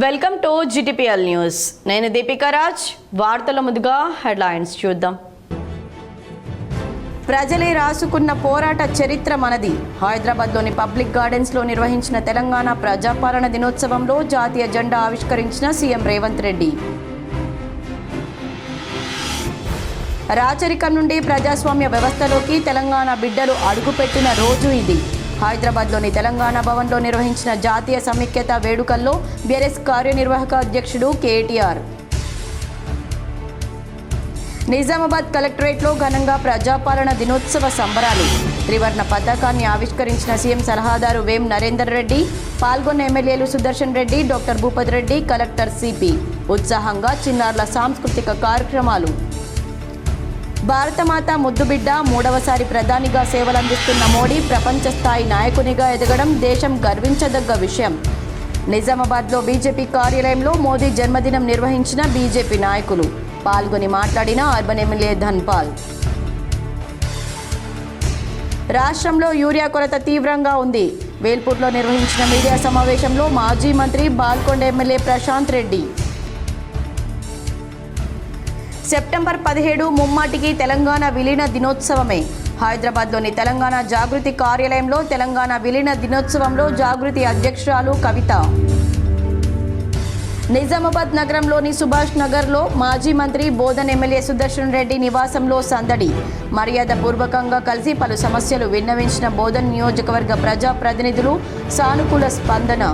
Welcome to GTPL news. నేను దీపికా రాజ్. వార్తల ముందుగా హెడ్లైన్స్ చూద్దాం. ప్రజలే రాసుకున్న పోరాట చరిత్ర మనది. హైదరాబాద్లోని పబ్లిక్ గార్డెన్స్లో నిర్వహించిన తెలంగాణ ప్రజాపాలన దినోత్సవంలో జాతీయ జెండా ఆవిష్కరించిన సీఎం రేవంత్ రెడ్డి. రాచరికం నుండి ప్రజాస్వామ్య వ్యవస్థలోకి తెలంగాణ బిడ్డలు అడుగుపెట్టిన రోజు ఇది. హైదరాబాద్లోని తెలంగాణ భవన్లో నిర్వహించిన జాతీయ సమైక్యత వేడుకల్లో బీఆర్ఎస్ కార్యనిర్వాహక అధ్యక్షుడు కేటీఆర్. నిజామాబాద్ కలెక్టరేట్లో ఘనంగా ప్రజాపాలన దినోత్సవ సంబరాలు. త్రివర్ణ పతాకాన్ని ఆవిష్కరించిన సీఎం సలహాదారు వేం నరేందర్ రెడ్డి. పాల్గొన్న ఎమ్మెల్యేలు Sudarshan Reddy, doctor Bhupath Reddy, collector CP. ఉత్సాహంగా చిన్నారుల సాంస్కృతిక కార్యక్రమాలు. భారతమాత ముద్దుబిడ్డ, మూడవసారి ప్రధానిగా సేవలందిస్తున్న మోడీ ప్రపంచ స్థాయి నాయకునిగా ఎదగడం దేశం గర్వించదగ్గ విషయం. నిజామాబాద్లో బీజేపీ కార్యాలయంలో మోదీ జన్మదినం నిర్వహించిన బీజేపీ నాయకులు. పాల్గొని మాట్లాడిన అర్బన్ ఎమ్మెల్యే ధన్పాల్. రాష్ట్రంలో యూరియా కొరత తీవ్రంగా ఉంది. వేల్పూర్లో నిర్వహించిన మీడియా సమావేశంలో మాజీ మంత్రి బాల్కొండ ఎమ్మెల్యే ప్రశాంత్ రెడ్డి. సెప్టెంబర్ 17 ముమ్మాటికి తెలంగాణ విలీన దినోత్సవమే. హైదరాబాద్లోని తెలంగాణ జాగృతి కార్యాలయంలో తెలంగాణ విలీన దినోత్సవంలో జాగృతి అధ్యక్షురాలు కవిత. నిజామాబాద్ నగరంలోని సుభాష్ నగర్లో మాజీ మంత్రి బోధన్ ఎమ్మెల్యే సుదర్శన్ రెడ్డి నివాసంలో సందడి. మర్యాద పూర్వకంగా కలిసి పలు సమస్యలు విన్నవించిన బోధన్ నియోజకవర్గ ప్రజాప్రతినిధులు. సానుకూల స్పందన.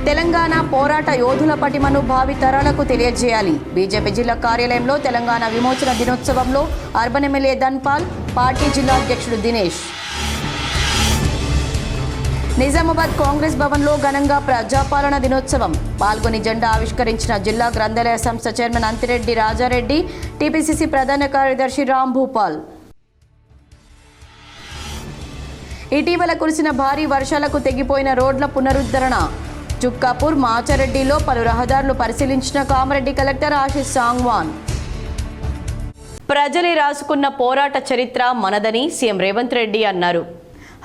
తెలంగాణ పోరాట యోధుల పటిమను భావి తరాలకు తెలియజేయాలి. బీజేపీ జిల్లా కార్యాలయంలో తెలంగాణ విమోచన దినోత్సవంలో అర్బన్ ఎమ్మెల్యే ధన్పాల్, పార్టీ జిల్లా అధ్యక్షుడు దినేష్. నిజామాబాద్ కాంగ్రెస్ భవన్లో ఘనంగా ప్రజాపాలన దినోత్సవం. పాల్గొని జెండా ఆవిష్కరించిన జిల్లా గ్రంథాలయ సంస్థ చైర్మన్ అంతిరెడ్డి రాజారెడ్డి, టీపీసీసీ ప్రధాన కార్యదర్శి రామ్ భూపాల్. ఇటీవల కురిసిన భారీ వర్షాలకు తెగిపోయిన రోడ్ల పునరుద్ధరణ. చుక్కాపూర్, మాచారెడ్డిలో పలు రహదారులు పరిశీలించిన కామారెడ్డి కలెక్టర్ ఆశిష్ సాంగ్వాన్. ప్రజలే రాసుకున్న పోరాట చరిత్ర మనదని సీఎం రేవంత్ రెడ్డి అన్నారు.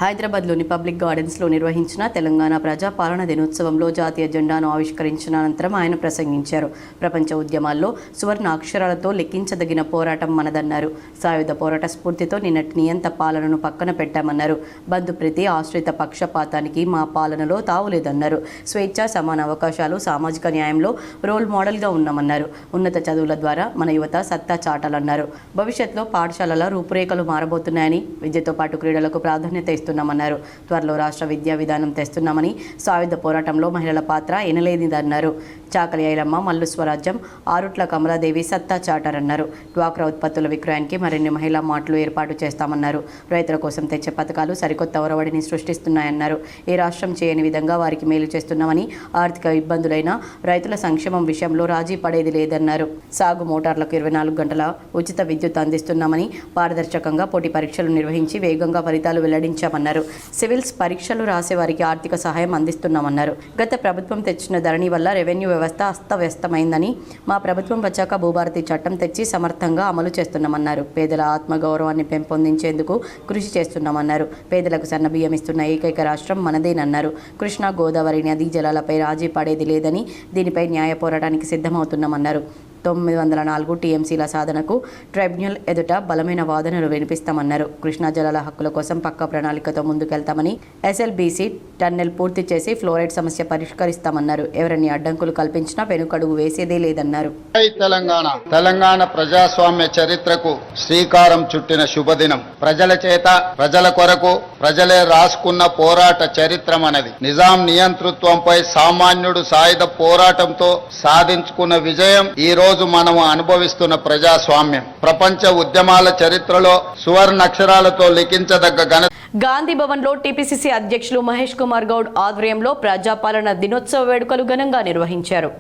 హైదరాబాద్లోని పబ్లిక్ గార్డెన్స్లో నిర్వహించిన తెలంగాణ ప్రజాపాలన దినోత్సవంలో జాతీయ జెండాను ఆవిష్కరించిన అనంతరం ఆయన ప్రసంగించారు. ప్రపంచ ఉద్యమాల్లో సువర్ణ అక్షరాలతో లెక్కించదగిన పోరాటం మనదన్నారు. సాయుధ పోరాట స్ఫూర్తితో నిన్నటి నియంత పాలనను పక్కన పెట్టామన్నారు. బంధుప్రీతి, ఆశ్రిత పక్షపాతానికి మా పాలనలో తావులేదన్నారు. స్వేచ్ఛ, సమాన అవకాశాలు, సామాజిక న్యాయంలో రోల్ మోడల్గా ఉన్నామన్నారు. ఉన్నత చదువుల ద్వారా మన యువత సత్తా చాటాలన్నారు. భవిష్యత్తులో పాఠశాలల రూపురేఖలు మారబోతున్నాయని, విద్యతో పాటు క్రీడలకు ప్రాధాన్యత ఇస్తున్నామన్నారు. త్వరలో రాష్ట్ర విద్యా విధానం తెస్తున్నామని, సాయుధ పోరాటంలో మహిళల పాత్ర ఎనలేనిదన్నారు. చాకలి ఐలమ్మ, మల్లు స్వరాజ్యం, ఆరుట్ల కమలాదేవి సత్తా చాటారన్నారు. డ్వాక్రా ఉత్పత్తుల విక్రయానికి మరిన్ని మహిళా మార్ట్లు ఏర్పాటు చేస్తామన్నారు. రైతుల కోసం తెచ్చే పథకాలు సరికొత్త ఒరవడిని సృష్టిస్తున్నాయన్నారు. ఏ రాష్ట్రం చేయని విధంగా వారికి మేలు చేస్తున్నామని, ఆర్థిక ఇబ్బందులైన రైతుల సంక్షేమం విషయంలో రాజీ పడేది లేదన్నారు. సాగు మోటార్లకు 24 గంటల ఉచిత విద్యుత్ అందిస్తున్నామని, పారదర్శకంగా పోటీ పరీక్షలు నిర్వహించి వేగంగా ఫలితాలు వెల్లడించామన్నారు. సివిల్స్ పరీక్షలు రాసే వారికి ఆర్థిక సహాయం అందిస్తున్నామన్నారు. గత ప్రభుత్వం తెచ్చిన ధరణి వల్ల రెవెన్యూ వ్యవస్థ అస్తవ్యస్తమైందని, మా ప్రభుత్వం వచ్చాక భూభారతి చట్టం తెచ్చి సమర్థంగా అమలు చేస్తున్నామన్నారు. పేదల ఆత్మగౌరవాన్ని పెంపొందించేందుకు కృషి చేస్తున్నామన్నారు. పేదలకు సన్న బియ్యం ఇస్తున్న ఏకైక రాష్ట్రం మనదేనన్నారు. కృష్ణా, గోదావరి నదీ జలాలపై రాజీ పడేది లేదని, దీనిపై న్యాయ పోరాటానికి సిద్ధమవుతున్నామన్నారు. 904 టీఎంసీల సాధనకు ట్రైబ్యునల్ ఎదుట బలమైన వాదనలు వినిపిస్తామన్నారు. కృష్ణా జలాల హక్కుల కోసం పక్కా ప్రణాళికతో ముందుకెళ్తామని, ఎస్ఎల్బీసీ టన్నెల్ పూర్తి చేసి ఫ్లోరైడ్ సమస్య పరిష్కరిస్తామన్నారు. ఎవరిని అడ్డంకులు కల్పించినా వెనుకడుగు వేసేదే లేదన్నారు. తెలంగాణ ప్రజాస్వామ్య చరిత్రకు శ్రీకారం చుట్టిన శుభదినం. ప్రజల చేత, ప్రజల కొరకు ప్రజలే రాసుకున్న పోరాట చరిత్ర మనది. నిజాం నియంతృత్వంపై సామాన్యుడు సాయుధ పోరాటంతో సాధించుకున్న విజయం ఈ రోజు మనం అనుభవిస్తున్న ప్రజాస్వామ్యం. ప్రపంచ ఉద్యమాల చరిత్రలో సువర్ణ అక్షరాలతో లిఖించదగ్గ ఘనత. గాంధీ భవన్లో టీపీసీసీ అధ్యక్షులు మహేష్ కుమార్ గౌడ్ ఆధ్వర్యంలో ప్రజాపాలన దినోత్సవ వేడుకలు ఘనంగా నిర్వహించారు.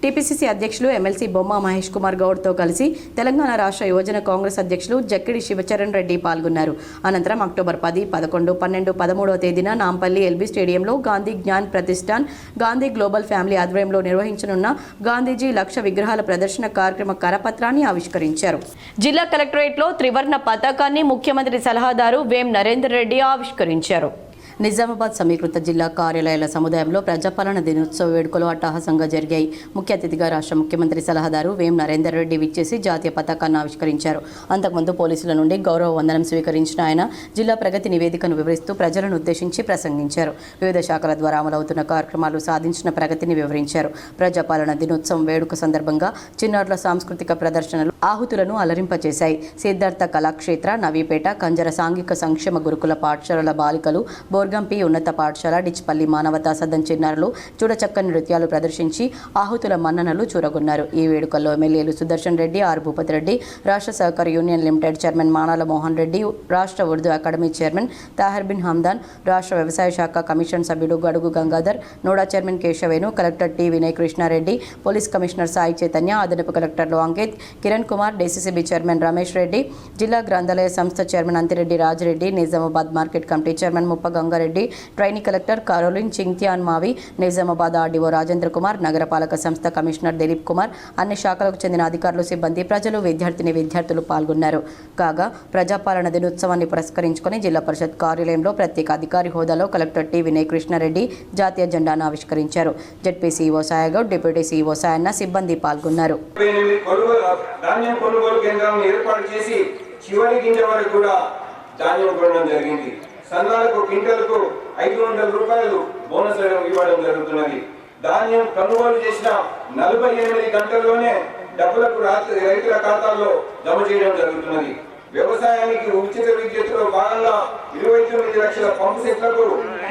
టీపీసీసీ అధ్యక్షులు ఎమ్మెల్సీ బొమ్మ మహేష్ కుమార్ గౌడ్తో కలిసి తెలంగాణ రాష్ట్ర యువజన కాంగ్రెస్ అధ్యక్షులు జక్కిడి శివచరణ్ రెడ్డి పాల్గొన్నారు. అనంతరం అక్టోబర్ 10, 11, 12, 13వ తేదీన నాంపల్లి ఎల్బీ స్టేడియంలో గాంధీ జ్ఞాన్ ప్రతిష్టాన్, గాంధీ గ్లోబల్ ఫ్యామిలీ ఆధ్వర్యంలో నిర్వహించనున్న గాంధీజీ లక్ష విగ్రహాల ప్రదర్శన కార్యక్రమ కరపత్రాన్ని ఆవిష్కరించారు. జిల్లా కలెక్టరేట్లో త్రివర్ణ పతాకాన్ని ముఖ్యమంత్రి సలహాదారు వేం నరేందర్ రెడ్డి ఆవిష్కరించారు. నిజామాబాద్ సమీకృత జిల్లా కార్యాలయాల సముదాయంలో ప్రజాపాలన దినోత్సవ వేడుకలు అట్టహాసంగా జరిగాయి. ముఖ్య అతిథిగా రాష్ట్ర ముఖ్యమంత్రి సలహాదారు వేం నరేందర్ రెడ్డి విచ్చేసి జాతీయ పతాకాన్ని ఆవిష్కరించారు. అంతకుముందు పోలీసుల నుండి గౌరవ వందనం స్వీకరించిన ఆయన జిల్లా ప్రగతి నివేదికను వివరిస్తూ ప్రజలను ఉద్దేశించి ప్రసంగించారు. వివిధ శాఖల ద్వారా అమలవుతున్న కార్యక్రమాలు సాధించిన ప్రగతిని వివరించారు. ప్రజాపాలన దినోత్సవం వేడుక సందర్భంగా చిన్నారుల సాంస్కృతిక ప్రదర్శనలు ఆహుతులను అలరింపచేశాయి. సిద్ధార్థ కళాక్షేత్ర, నవీపేట, కంజర సాంఘిక సంక్షేమ గురుకుల పాఠశాలల బాలికలు, బోర్గంపి ఉన్నత పాఠశాల, డిచ్పల్లి మానవతా సదన్ చిన్నారులు చూడచక్కని నృత్యాలు ప్రదర్శించి ఆహుతుల మన్ననలు చూరగొన్నారు. ఈ వేడుకల్లో ఎమ్మెల్యేలు సుదర్శన్ రెడ్డి, ఆర్ భూపతి రెడ్డి, రాష్ట్ర సహకార union limited chairman Manala Mohan Reddy, రాష్ట్ర ఉర్దూ అకాడమీ చైర్మన్ తాహిర్ బిన్ హమ్దాన్, రాష్ట్ర వ్యవసాయ శాఖ కమిషన్ సభ్యుడు గడుగు గంగాధర్, నోడా chairman Keshavenu, collector T Vinay Krishnareddy, police commissioner Sai Chaitanya, అదనపు కలెక్టర్లు అంకిత్, కిరణ్ కుమార్, డీసీసీబీ చైర్మన్ రమేష్ రెడ్డి, జిల్లా గ్రంథాలయ సంస్థ chairman Anthireddy Rajireddy, Nizamabad market committee chairman Muppa Gangareddy, training collector Karolin Chingtian Mawi, Nizamabad RDO Rajendra Kumar, నగరపాలక సంస్థ కమిషనర్ దిలీప్ కుమార్, అన్ని శాఖలకు చెందిన అధికారులు, సిబ్బంది, ప్రజలు, విద్యార్థులు పాల్గొన్నారు. కాగా ప్రజాపాలన దినోత్సవాన్ని పురస్కరించుకుని జిల్లా పరిషత్ కార్యాలయంలో ప్రత్యేక అధికారి హోదాలో కలెక్టర్ టి వినయ్ కృష్ణారెడ్డి జాతీయ జెండాను ఆవిష్కరించారు. ZP CEO Sayagoud, deputy CEO Sayanna, సిబ్బంది పాల్గొన్నారు. ధాన్యం కొనుగోలు కేంద్రాలను ఏర్పాటు చేసి చివరి గింజ వరకు కూడా ధాన్యం కొనడం జరిగింది. సంఘాలకు క్వింటల్కు 500 రూపాయలు బోనస్ ఇవ్వడం జరుగుతున్నది. ధాన్యం కొనుగోలు చేసిన 48 గంటల్లోనే డబ్బులకు రైతుల ఖాతాల్లో జమ చేయడం జరుగుతున్నది. వ్యవసాయానికి ఉచిత విద్యుత్తులో భాగంగా 29 లక్షల పంపు సెట్లకు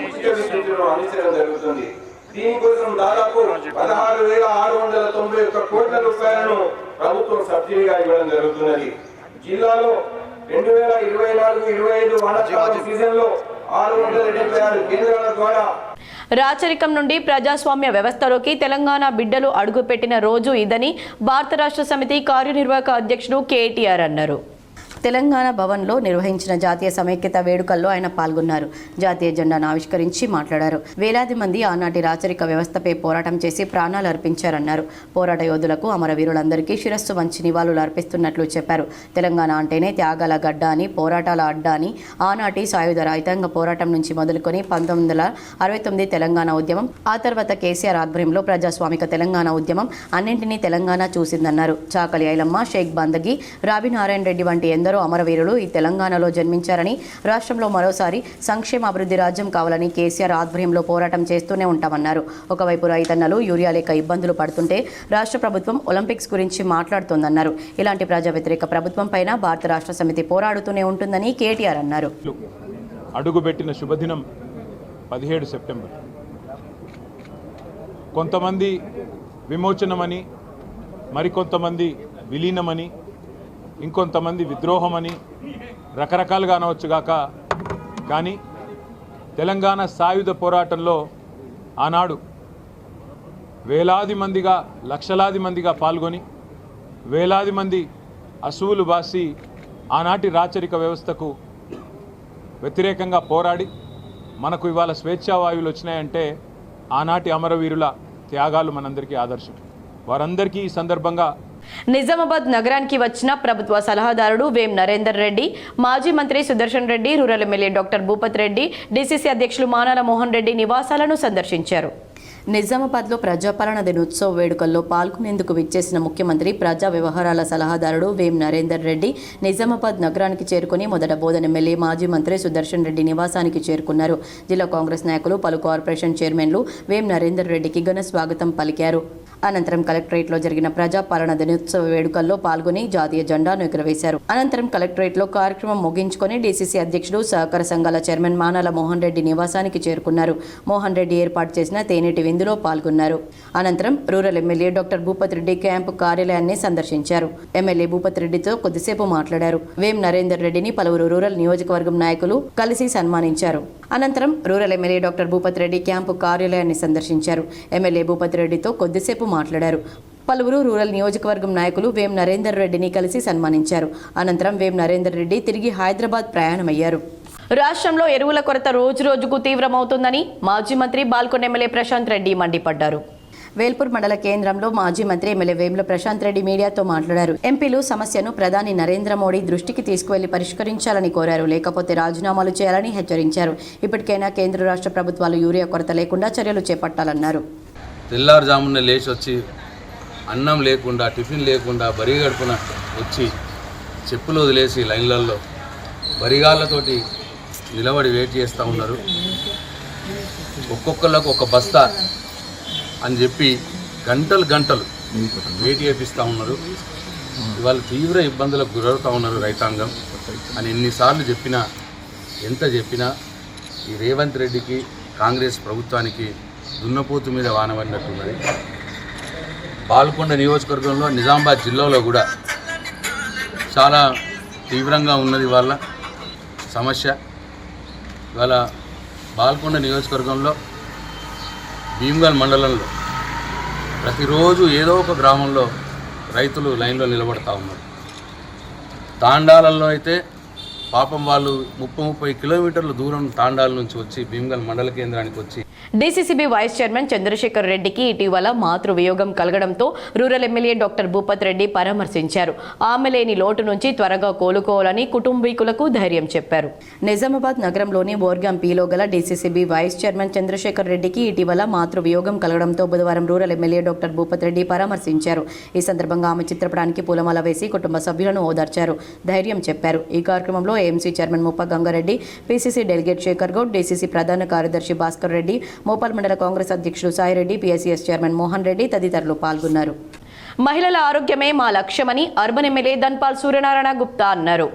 ఉచిత విద్యుత్తును అందించడం జరుగుతుంది. దీనికోసం దాదాపు 16,691 కోట్ల రూపాయలను ప్రభుత్వం సబ్సిడీగా ఇవ్వడం జరుగుతున్నది. జిల్లాలో 2024-25 వానాకాలం సీజన్లో 676 కేంద్రాల ద్వారా రాచరికం నుండి ప్రజాస్వామ్య వ్యవస్థలోకి తెలంగాణ బిడ్డలు అడుగుపెట్టిన రోజు ఇదని భారత రాష్ట్ర సమితి కార్యనిర్వాహక అధ్యక్షుడు కేటీఆర్ అన్నారు. తెలంగాణ భవన్లో నిర్వహించిన జాతీయ సమైక్యత వేడుకల్లో ఆయన పాల్గొన్నారు. జాతీయ జెండాను ఆవిష్కరించి మాట్లాడారు. వేలాది మంది ఆనాటి రాచరిక వ్యవస్థపై పోరాటం చేసి ప్రాణాలు అర్పించారన్నారు. పోరాట యోధులకు, అమరవీరులందరికీ శిరస్సు వంచి నివాళులు అర్పిస్తున్నట్లు చెప్పారు. తెలంగాణ అంటేనే త్యాగాల గడ్డ అని, పోరాటాల అడ్డ అని, ఆనాటి సాయుధ రైతాంగ పోరాటం నుంచి మొదలుకొని 1969 తెలంగాణ ఉద్యమం, ఆ తర్వాత కేసీఆర్ ఆధ్వర్యంలో ప్రజాస్వామిక తెలంగాణ ఉద్యమం అన్నింటినీ తెలంగాణ చూసిందన్నారు. చాకలి ఐలమ్మ, షేక్ బందగి, రాబి నారాయణ రెడ్డి వంటి ఎందరో అమరవీరులు ఈ తెలంగాణలో జన్మించారని, రాష్ట్రంలో మరోసారి సంక్షేమ అభివృద్ధి రాజ్యం కావాలని కేసీఆర్ ఆధ్వర్యంలో పోరాటం చేస్తూనే ఉంటామన్నారు. ఒకవైపు రైతన్నలు యూరియా లేక ఇబ్బందులు పడుతుంటే రాష్ట్ర ప్రభుత్వం ఒలింపిక్స్ గురించి మాట్లాడుతోందన్నారు. ఇలాంటి ప్రజా వ్యతిరేక ప్రభుత్వం పైన భారత రాష్ట్ర సమితి పోరాడుతూనే ఉంటుందని కేటీఆర్ అన్నారు. అడుగుపెట్టిన శుభదినం 17 సెప్టెంబర్. కొంతమంది విమోచనమని, మరికొంతమంది విలీనమని, ఇంకొంతమంది విద్రోహమని రకరకాలుగా అనవచ్చుగాక, కానీ తెలంగాణ సాయుధ పోరాటంలో ఆనాడు వేలాది మందిగా, లక్షలాది మందిగా పాల్గొని వేలాది మంది అసువులు బాసి ఆనాటి రాచరిక వ్యవస్థకు వ్యతిరేకంగా పోరాడి మనకు ఇవాళ స్వేచ్ఛావాయువులు వచ్చినాయంటే ఆనాటి అమరవీరుల త్యాగాలు మనందరికీ ఆదర్శం. వారందరికీ ఈ సందర్భంగా నిజామాబాద్ నగరానికి వచ్చిన ప్రభుత్వ సలహాదారుడు వేం నరేందర్ రెడ్డి, మాజీ మంత్రి Sudarshan Reddy, rural MLA doctor Bhupathi Reddy, DCC అధ్యక్షులు మానాల మోహన్ రెడ్డి నివాసాలను సందర్శించారు. నిజామాబాద్లో ప్రజాపాలన దినోత్సవ వేడుకల్లో పాల్గొనేందుకు విచ్చేసిన ముఖ్యమంత్రి ప్రజా వ్యవహారాల సలహాదారుడు వేం నరేందర్ రెడ్డి నిజామాబాద్ నగరానికి చేరుకుని మొదట బోధన ఎమ్మెల్యే మాజీ మంత్రి సుదర్శన్ రెడ్డి నివాసానికి చేరుకున్నారు. జిల్లా కాంగ్రెస్ నాయకులు, పలు కార్పొరేషన్ చైర్మన్లు వేం నరేందర్ రెడ్డికి ఘన స్వాగతం పలికారు. అనంతరం కలెక్టరేట్లో జరిగిన ప్రజాపాలన దినోత్సవ వేడుకల్లో పాల్గొని జాతీయ జెండాను ఎగురవేశారు. అనంతరం కలెక్టరేట్లో కార్యక్రమం ముగించుకొని డీసీసీ అధ్యక్షుడు, సహకార సంఘాల చైర్మన్ మానాల మోహన్ రెడ్డి నివాసానికి చేరుకున్నారు. మోహన్ రెడ్డి ఏర్పాటు చేసిన తేనెటి విందులో పాల్గొన్నారు. అనంతరం rural MLA doctor Bhupathi Reddy camp కార్యాలయాన్ని సందర్శించారు. ఎమ్మెల్యే భూపతి రెడ్డితో కొద్దిసేపు మాట్లాడారు. వేం నరేందర్ రెడ్డిని పలువురు రూరల్ నియోజకవర్గం నాయకులు కలిసి సన్మానించారు. అనంతరం rural MLA doctor Bhupathi Reddy camp కార్యాలయాన్ని సందర్శించారు. ఎమ్మెల్యే భూపతి రెడ్డితో కొద్దిసేపు మాట్లాడారు. పలువురు రూరల్ నియోజకవర్గం నాయకులు వేం నరేందర్ రెడ్డిని కలిసి సన్మానించారు. అనంతరం వేం నరేందర్ రెడ్డి తిరిగి హైదరాబాద్ ప్రయాణమయ్యారు. రాష్ట్రంలో ఎరువుల కొరత రోజురోజుకు తీవ్రమవుతుందని మాజీ మంత్రి బాల్కొండ ఎమ్మెల్యే ప్రశాంత్ రెడ్డి మండిపడ్డారు. వేల్పూర్ మండల కేంద్రంలో మాజీ మంత్రి ఎమ్మెల్యే వేముల ప్రశాంత్ రెడ్డి మీడియాతో మాట్లాడారు. ఎంపీలు సమస్యను ప్రధాని నరేంద్ర మోడీ దృష్టికి తీసుకువెళ్లి పరిష్కరించాలని కోరారు. లేకపోతే రాజీనామాలు చేయాలని హెచ్చరించారు. ఇప్పటికైనా కేంద్ర రాష్ట్ర ప్రభుత్వాలు యూరియా కొరత లేకుండా చర్యలు చేపట్టాలన్నారు. తెల్లారుజామున లేచి వచ్చి అన్నం లేకుండా టిఫిన్ లేకుండా బరి గడుపున వచ్చి చెప్పులు వదిలేసి లైన్లలో బరిగాళ్ళతోటి నిలబడి వెయిట్ చేస్తూ ఉన్నారు. ఒక్కొక్కళ్ళకు ఒక బస్తా అని చెప్పి గంటలు వెయిట్ చేపిస్తూ ఉన్నారు. ఇవాళ తీవ్ర ఇబ్బందులకు గురవుతూ ఉన్నారు రైతాంగం అని ఎన్నిసార్లు చెప్పినా ఎంత చెప్పినా ఈ రేవంత్ రెడ్డికి కాంగ్రెస్ ప్రభుత్వానికి దున్నపోతు మీద వానబడినట్టున్నది. బాల్కొండ నియోజకవర్గంలో నిజామాబాద్ జిల్లాలో కూడా చాలా తీవ్రంగా ఉన్నది వాళ్ళ సమస్య. ఇవాళ బాల్కొండ నియోజకవర్గంలో భీమ్గల్ మండలంలో ప్రతిరోజు ఏదో ఒక గ్రామంలో రైతులు లైన్లో నిలబడతా ఉన్నారు. తాండాలలో అయితే పాపం వాళ్ళు 30 కిలోమీటర్ల దూరం తాండాల నుంచి వచ్చి భీమ్గల్ మండల కేంద్రానికి వచ్చి డీసీసీబీ వైస్ చైర్మన్ చంద్రశేఖర్ రెడ్డికి ఇటీవల మాతృవియోగం కలగడంతో rural MLA doctor Bhupath Reddy పరామర్శించారు. ఆమె లేని లోటు నుంచి త్వరగా కోలుకోవాలని కుటుంబీకులకు ధైర్యం చెప్పారు. నిజామాబాద్ నగరంలోని బోర్గాంపీలో గల డీసీసీబీ వైస్ చైర్మన్ చంద్రశేఖర్ రెడ్డికి ఇటీవల మాతృవియోగం కలగడంతో బుధవారం rural MLA doctor Bhupath Reddy పరామర్శించారు. ఈ సందర్భంగా ఆమె చిత్రపటానికి పూలమాల వేసి కుటుంబ సభ్యులను ఓదార్చారు, ధైర్యం చెప్పారు. ఈ కార్యక్రమంలో AMC chairman Muppa Gangareddy, PCC delegate Shekhar Goud, DCC ప్రధాన కార్యదర్శి భాస్కర్ రెడ్డి, మోపాల్ మండల కాంగ్రెస్ అధ్యక్షుడు సాయిరెడ్డి, పీఎస్సీఎస్ చైర్మన్ మోహన్ రెడ్డి తదితరులు పాల్గొన్నారు. మహిళల ఆరోగ్యమే మా లక్ష్యమని అర్బన్ ఎమ్మెల్యే ధన్పాల్ సూర్యనారాయణ గుప్తా అన్నారు.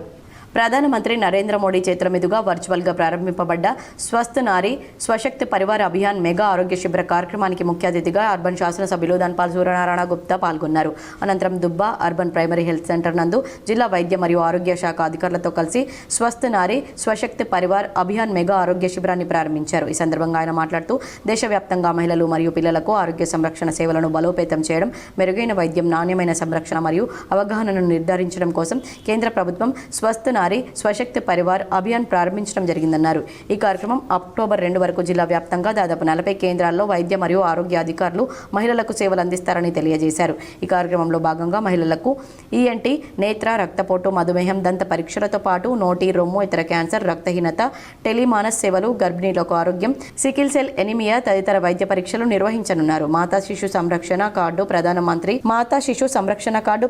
ప్రధానమంత్రి నరేంద్ర మోడీ చేతుల మీదుగా వర్చువల్గా ప్రారంభింపబడ్డ స్వస్థ్ నారీ స్వశక్తి పరివార్ అభియాన్ మెగా ఆరోగ్య శిబిర కార్యక్రమానికి ముఖ్య అతిథిగా అర్బన్ శాసనసభ్యులు ధన్పాల్ సూర్యనారాయణ గుప్తా పాల్గొన్నారు. అనంతరం దుబ్బా అర్బన్ ప్రైమరీ హెల్త్ సెంటర్ నందు జిల్లా వైద్య మరియు ఆరోగ్య శాఖ అధికారులతో కలిసి స్వస్థ్ నారీ స్వశక్తి పరివార్ అభియాన్ మెగా ఆరోగ్య శిబిరాన్ని ప్రారంభించారు. ఈ సందర్భంగా ఆయన మాట్లాడుతూ దేశవ్యాప్తంగా మహిళలు మరియు పిల్లలకు ఆరోగ్య సంరక్షణ సేవలను బలోపేతం చేయడం, మెరుగైన వైద్యం, నాణ్యమైన సంరక్షణ మరియు అవగాహనను నిర్ధారించడం కోసం కేంద్ర ప్రభుత్వం స్వస్థ్ నారీ స్వశక్తి పరివార్ అభియాన్ ప్రారంభించడం జరిగిందన్నారు. ఈ కార్యక్రమం అక్టోబర్ 2 వరకు జిల్లా వ్యాప్తంగా దాదాపు 40 కేంద్రాల్లో వైద్య మరియు ఆరోగ్య అధికారులు మహిళలకు సేవలు అందిస్తారని తెలియజేశారు. ఈ కార్యక్రమంలో భాగంగా మహిళలకు ఈఎన్టీ, నేత్ర, రక్తపోటు, మధుమేహం, దంత పరీక్షలతో పాటు నోటి, రొమ్ము, ఇతర క్యాన్సర్, రక్తహీనత, టెలిమానస్ సేవలు, గర్భిణీలకు ఆరోగ్యం, సికిల్ సెల్ ఎనిమియా తదితర వైద్య పరీక్షలు నిర్వహించనున్నారు. మాతా శిశు సంరక్షణ కార్డు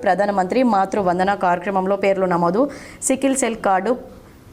ప్రధానమంత్రి మాతృ వందన కార్యక్రమంలో పేర్లు నమోదు, సికిల్ సెల్ కార్డు,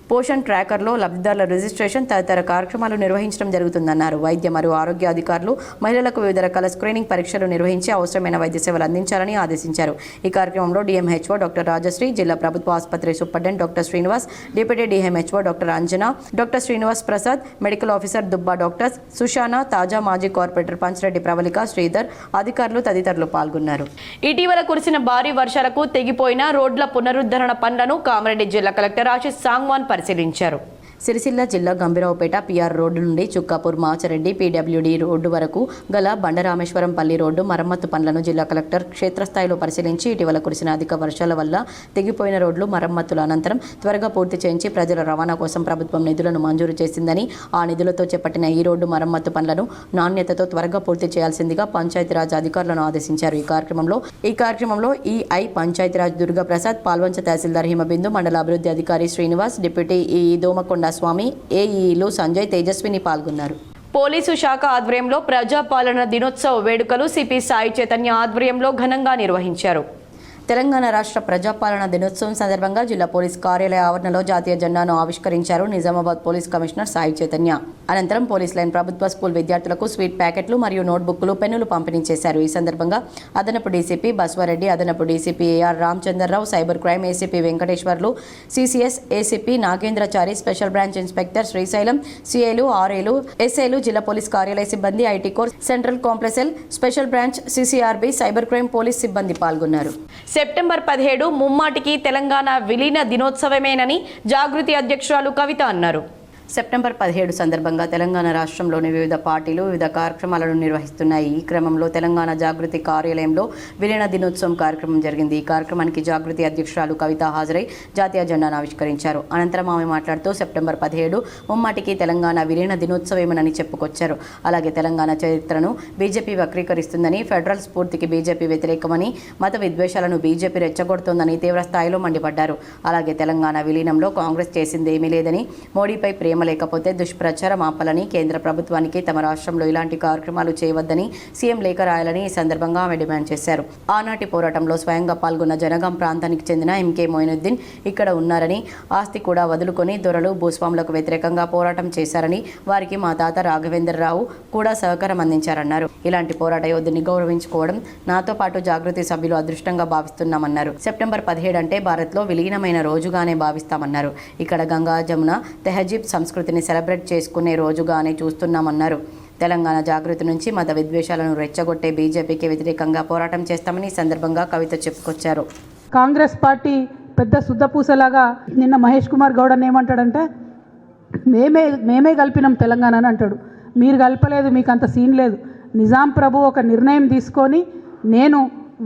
పోషన్ ట్రాకర్లో లబ్ధిదారుల రిజిస్ట్రేషన్ తదితర కార్యక్రమాలు నిర్వహించడం జరుగుతుందన్నారు. వైద్య మరియు ఆరోగ్య అధికారులు మహిళలకు వివిధ రకాల స్క్రీనింగ్ పరీక్షలు నిర్వహించి అవసరమైన వైద్య సేవలు అందించాలని ఆదేశించారు. ఈ కార్యక్రమంలో డిఎంహెచ్ఓ డాక్టర్ రాజశ్రీ, జిల్లా ప్రభుత్వ ఆసుపత్రి superintendent doctor Srinivas, deputy DMHO doctor Anjana, doctor Srinivas Prasad, medical officer Dubba doctors Sushana, తాజా మాజీ కార్పొరేటర్ పంచరెడ్డి ప్రవళిక, శ్రీధర్, అధికారులు తదితరులు పాల్గొన్నారు. ఇటీవల కురిసిన భారీ వర్షాలకు తెగిపోయిన రోడ్ల పునరుద్ధరణ పనులను కామారెడ్డి జిల్లా కలెక్టర్ ఆశిష్ సాంగ్వాన్ పరిశీలించారు. సిరిసిల్ల జిల్లా గంభీరావుపేట పిఆర్ రోడ్డు నుండి చుక్కాపూర్ మాచరెడ్డి పీడబ్ల్యూడి రోడ్డు వరకు గల బండరామేశ్వరంపల్లి రోడ్డు మరమ్మతు పనులను జిల్లా కలెక్టర్ క్షేత్రస్థాయిలో పరిశీలించి ఇటీవల కురిసిన అధిక వర్షాల వల్ల తెగిపోయిన రోడ్లు మరమ్మతుల అనంతరం త్వరగా పూర్తి చేయించి ప్రజల రవాణా కోసం ప్రభుత్వం నిధులను మంజూరు చేసిందని, ఆ నిధులతో చేపట్టిన ఈ రోడ్డు మరమ్మతు పనులను నాణ్యతతో త్వరగా పూర్తి చేయాల్సిందిగా పంచాయతీరాజ్ అధికారులను ఆదేశించారు. ఈ కార్యక్రమంలో ఈఐ పంచాయతీరాజ్ దుర్గాప్రసాద్, పాల్వంచ తహసీల్దార్ హిమబిందు, మండల అభివృద్ధి అధికారి శ్రీనివాస్, డిప్యూటీ ఈఈ దోమకొండ స్వామి, ఏఈలు సంజయ్, తేజస్విని పాల్గొన్నారు. పోలీసు శాఖ ఆధ్వర్యంలో ప్రజాపాలన దినోత్సవ వేడుకలు సిపి సాయి చైతన్య ఆధ్వర్యంలో ఘనంగా నిర్వహించారు. తెలంగాణ రాష్ట్ర ప్రజాపాలన దినోత్సవం సందర్భంగా జిల్లా పోలీస్ కార్యాలయ ఆవరణలో జాతీయ జెండాను ఆవిష్కరించారు నిజామాబాద్ పోలీస్ కమిషనర్ సాయి చైతన్య. అనంతరం పోలీస్ లైన్ ప్రభుత్వ స్కూల్ విద్యార్థులకు స్వీట్ ప్యాకెట్లు మరియు నోట్బుక్లు, పెన్నులు పంపిణీ చేశారు. ఈ సందర్భంగా అదనపు డీసీపీ బస్వారెడ్డి, అదనపు DCP AR Ramachandrarao, cyber crime ACP Venkateshwarlu, CCS ACP Nagendrachari, special branch inspector Srisailam, సిఐలు, ఆర్ఏలు, ఎస్ఐలు, జిల్లా పోలీస్ కార్యాలయ సిబ్బంది, IT core, central complex, special branch, CCRB, cyber crime police సిబ్బంది పాల్గొన్నారు. సెప్టెంబర్ 17 ముమ్మాటికి తెలంగాణ విలీన దినోత్సవమేనని జాగృతి అధ్యక్షురాలు కవిత అన్నారు. సెప్టెంబర్ 17 సందర్భంగా తెలంగాణ రాష్ట్రంలోని వివిధ పార్టీలు వివిధ కార్యక్రమాలను నిర్వహిస్తున్నాయి. ఈ క్రమంలో తెలంగాణ జాగృతి కార్యాలయంలో విలీన దినోత్సవం కార్యక్రమం జరిగింది. ఈ కార్యక్రమానికి జాగృతి అధ్యక్షురాలు కవిత హాజరై జాతీయ జెండాను ఆవిష్కరించారు. అనంతరం ఆమె మాట్లాడుతూ సెప్టెంబర్ 17 ముమ్మాటికి తెలంగాణ విలీన దినోత్సవమేనని చెప్పుకొచ్చారు. అలాగే తెలంగాణ చరిత్రను బీజేపీ వక్రీకరిస్తుందని, ఫెడరల్ స్ఫూర్తికి బీజేపీ వ్యతిరేకమని, మత విద్వేషాలను బీజేపీ రెచ్చగొడుతోందని తీవ్ర స్థాయిలో మండిపడ్డారు. అలాగే తెలంగాణ విలీనంలో కాంగ్రెస్ చేసిందేమీ లేదని, మోడీపై ప్రేమ లేకపోతే దుష్ప్రచారం ఆపాలని, కేంద్ర ప్రభుత్వానికి తమ రాష్ట్రంలో ఇలాంటి కార్యక్రమాలు చేయవద్దని సీఎం లేఖ రాయాలని ఈ సందర్భంగా ఆమె డిమాండ్ చేశారు. ఆనాటి పోరాటంలో స్వయంగా పాల్గొన్న జనగాం ప్రాంతానికి చెందిన ఎంకే మొయినుద్దీన్ ఇక్కడ ఉన్నారని, ఆస్తి కూడా వదులుకొని దొరలు భూస్వాములకు వ్యతిరేకంగా పోరాటం చేశారని, వారికి మా తాత రాఘవేంద్రరావు కూడా సహకారం అందించారన్నారు. ఇలాంటి పోరాట యోధుని గౌరవించుకోవడం నాతో పాటు జాగృతి సభ్యులు అదృష్టంగా భావిస్తున్నామన్నారు. సెప్టెంబర్ 17 అంటే భారత్లో విలీనమైన రోజుగానే భావిస్తామన్నారు. ఇక్కడ గంగా జమున తెహజీబ్ సంస్కృతిని సెలబ్రేట్ చేసుకునే రోజుగానే చూస్తున్నామన్నారు. తెలంగాణ జాగృతి నుంచి మత విద్వేషాలను రెచ్చగొట్టే బీజేపీకి వ్యతిరేకంగా పోరాటం చేస్తామని ఈ సందర్భంగా కవిత చెప్పుకొచ్చారు. కాంగ్రెస్ పార్టీ పెద్ద శుద్ధపూసలాగా నిన్న మహేష్ కుమార్ గౌడ్ అని ఏమంటాడంటే మేమే కలిపినాం తెలంగాణ అని అంటాడు. మీరు కలపలేదు, మీకు అంత సీన్ లేదు. నిజాం ప్రభు ఒక నిర్ణయం తీసుకొని నేను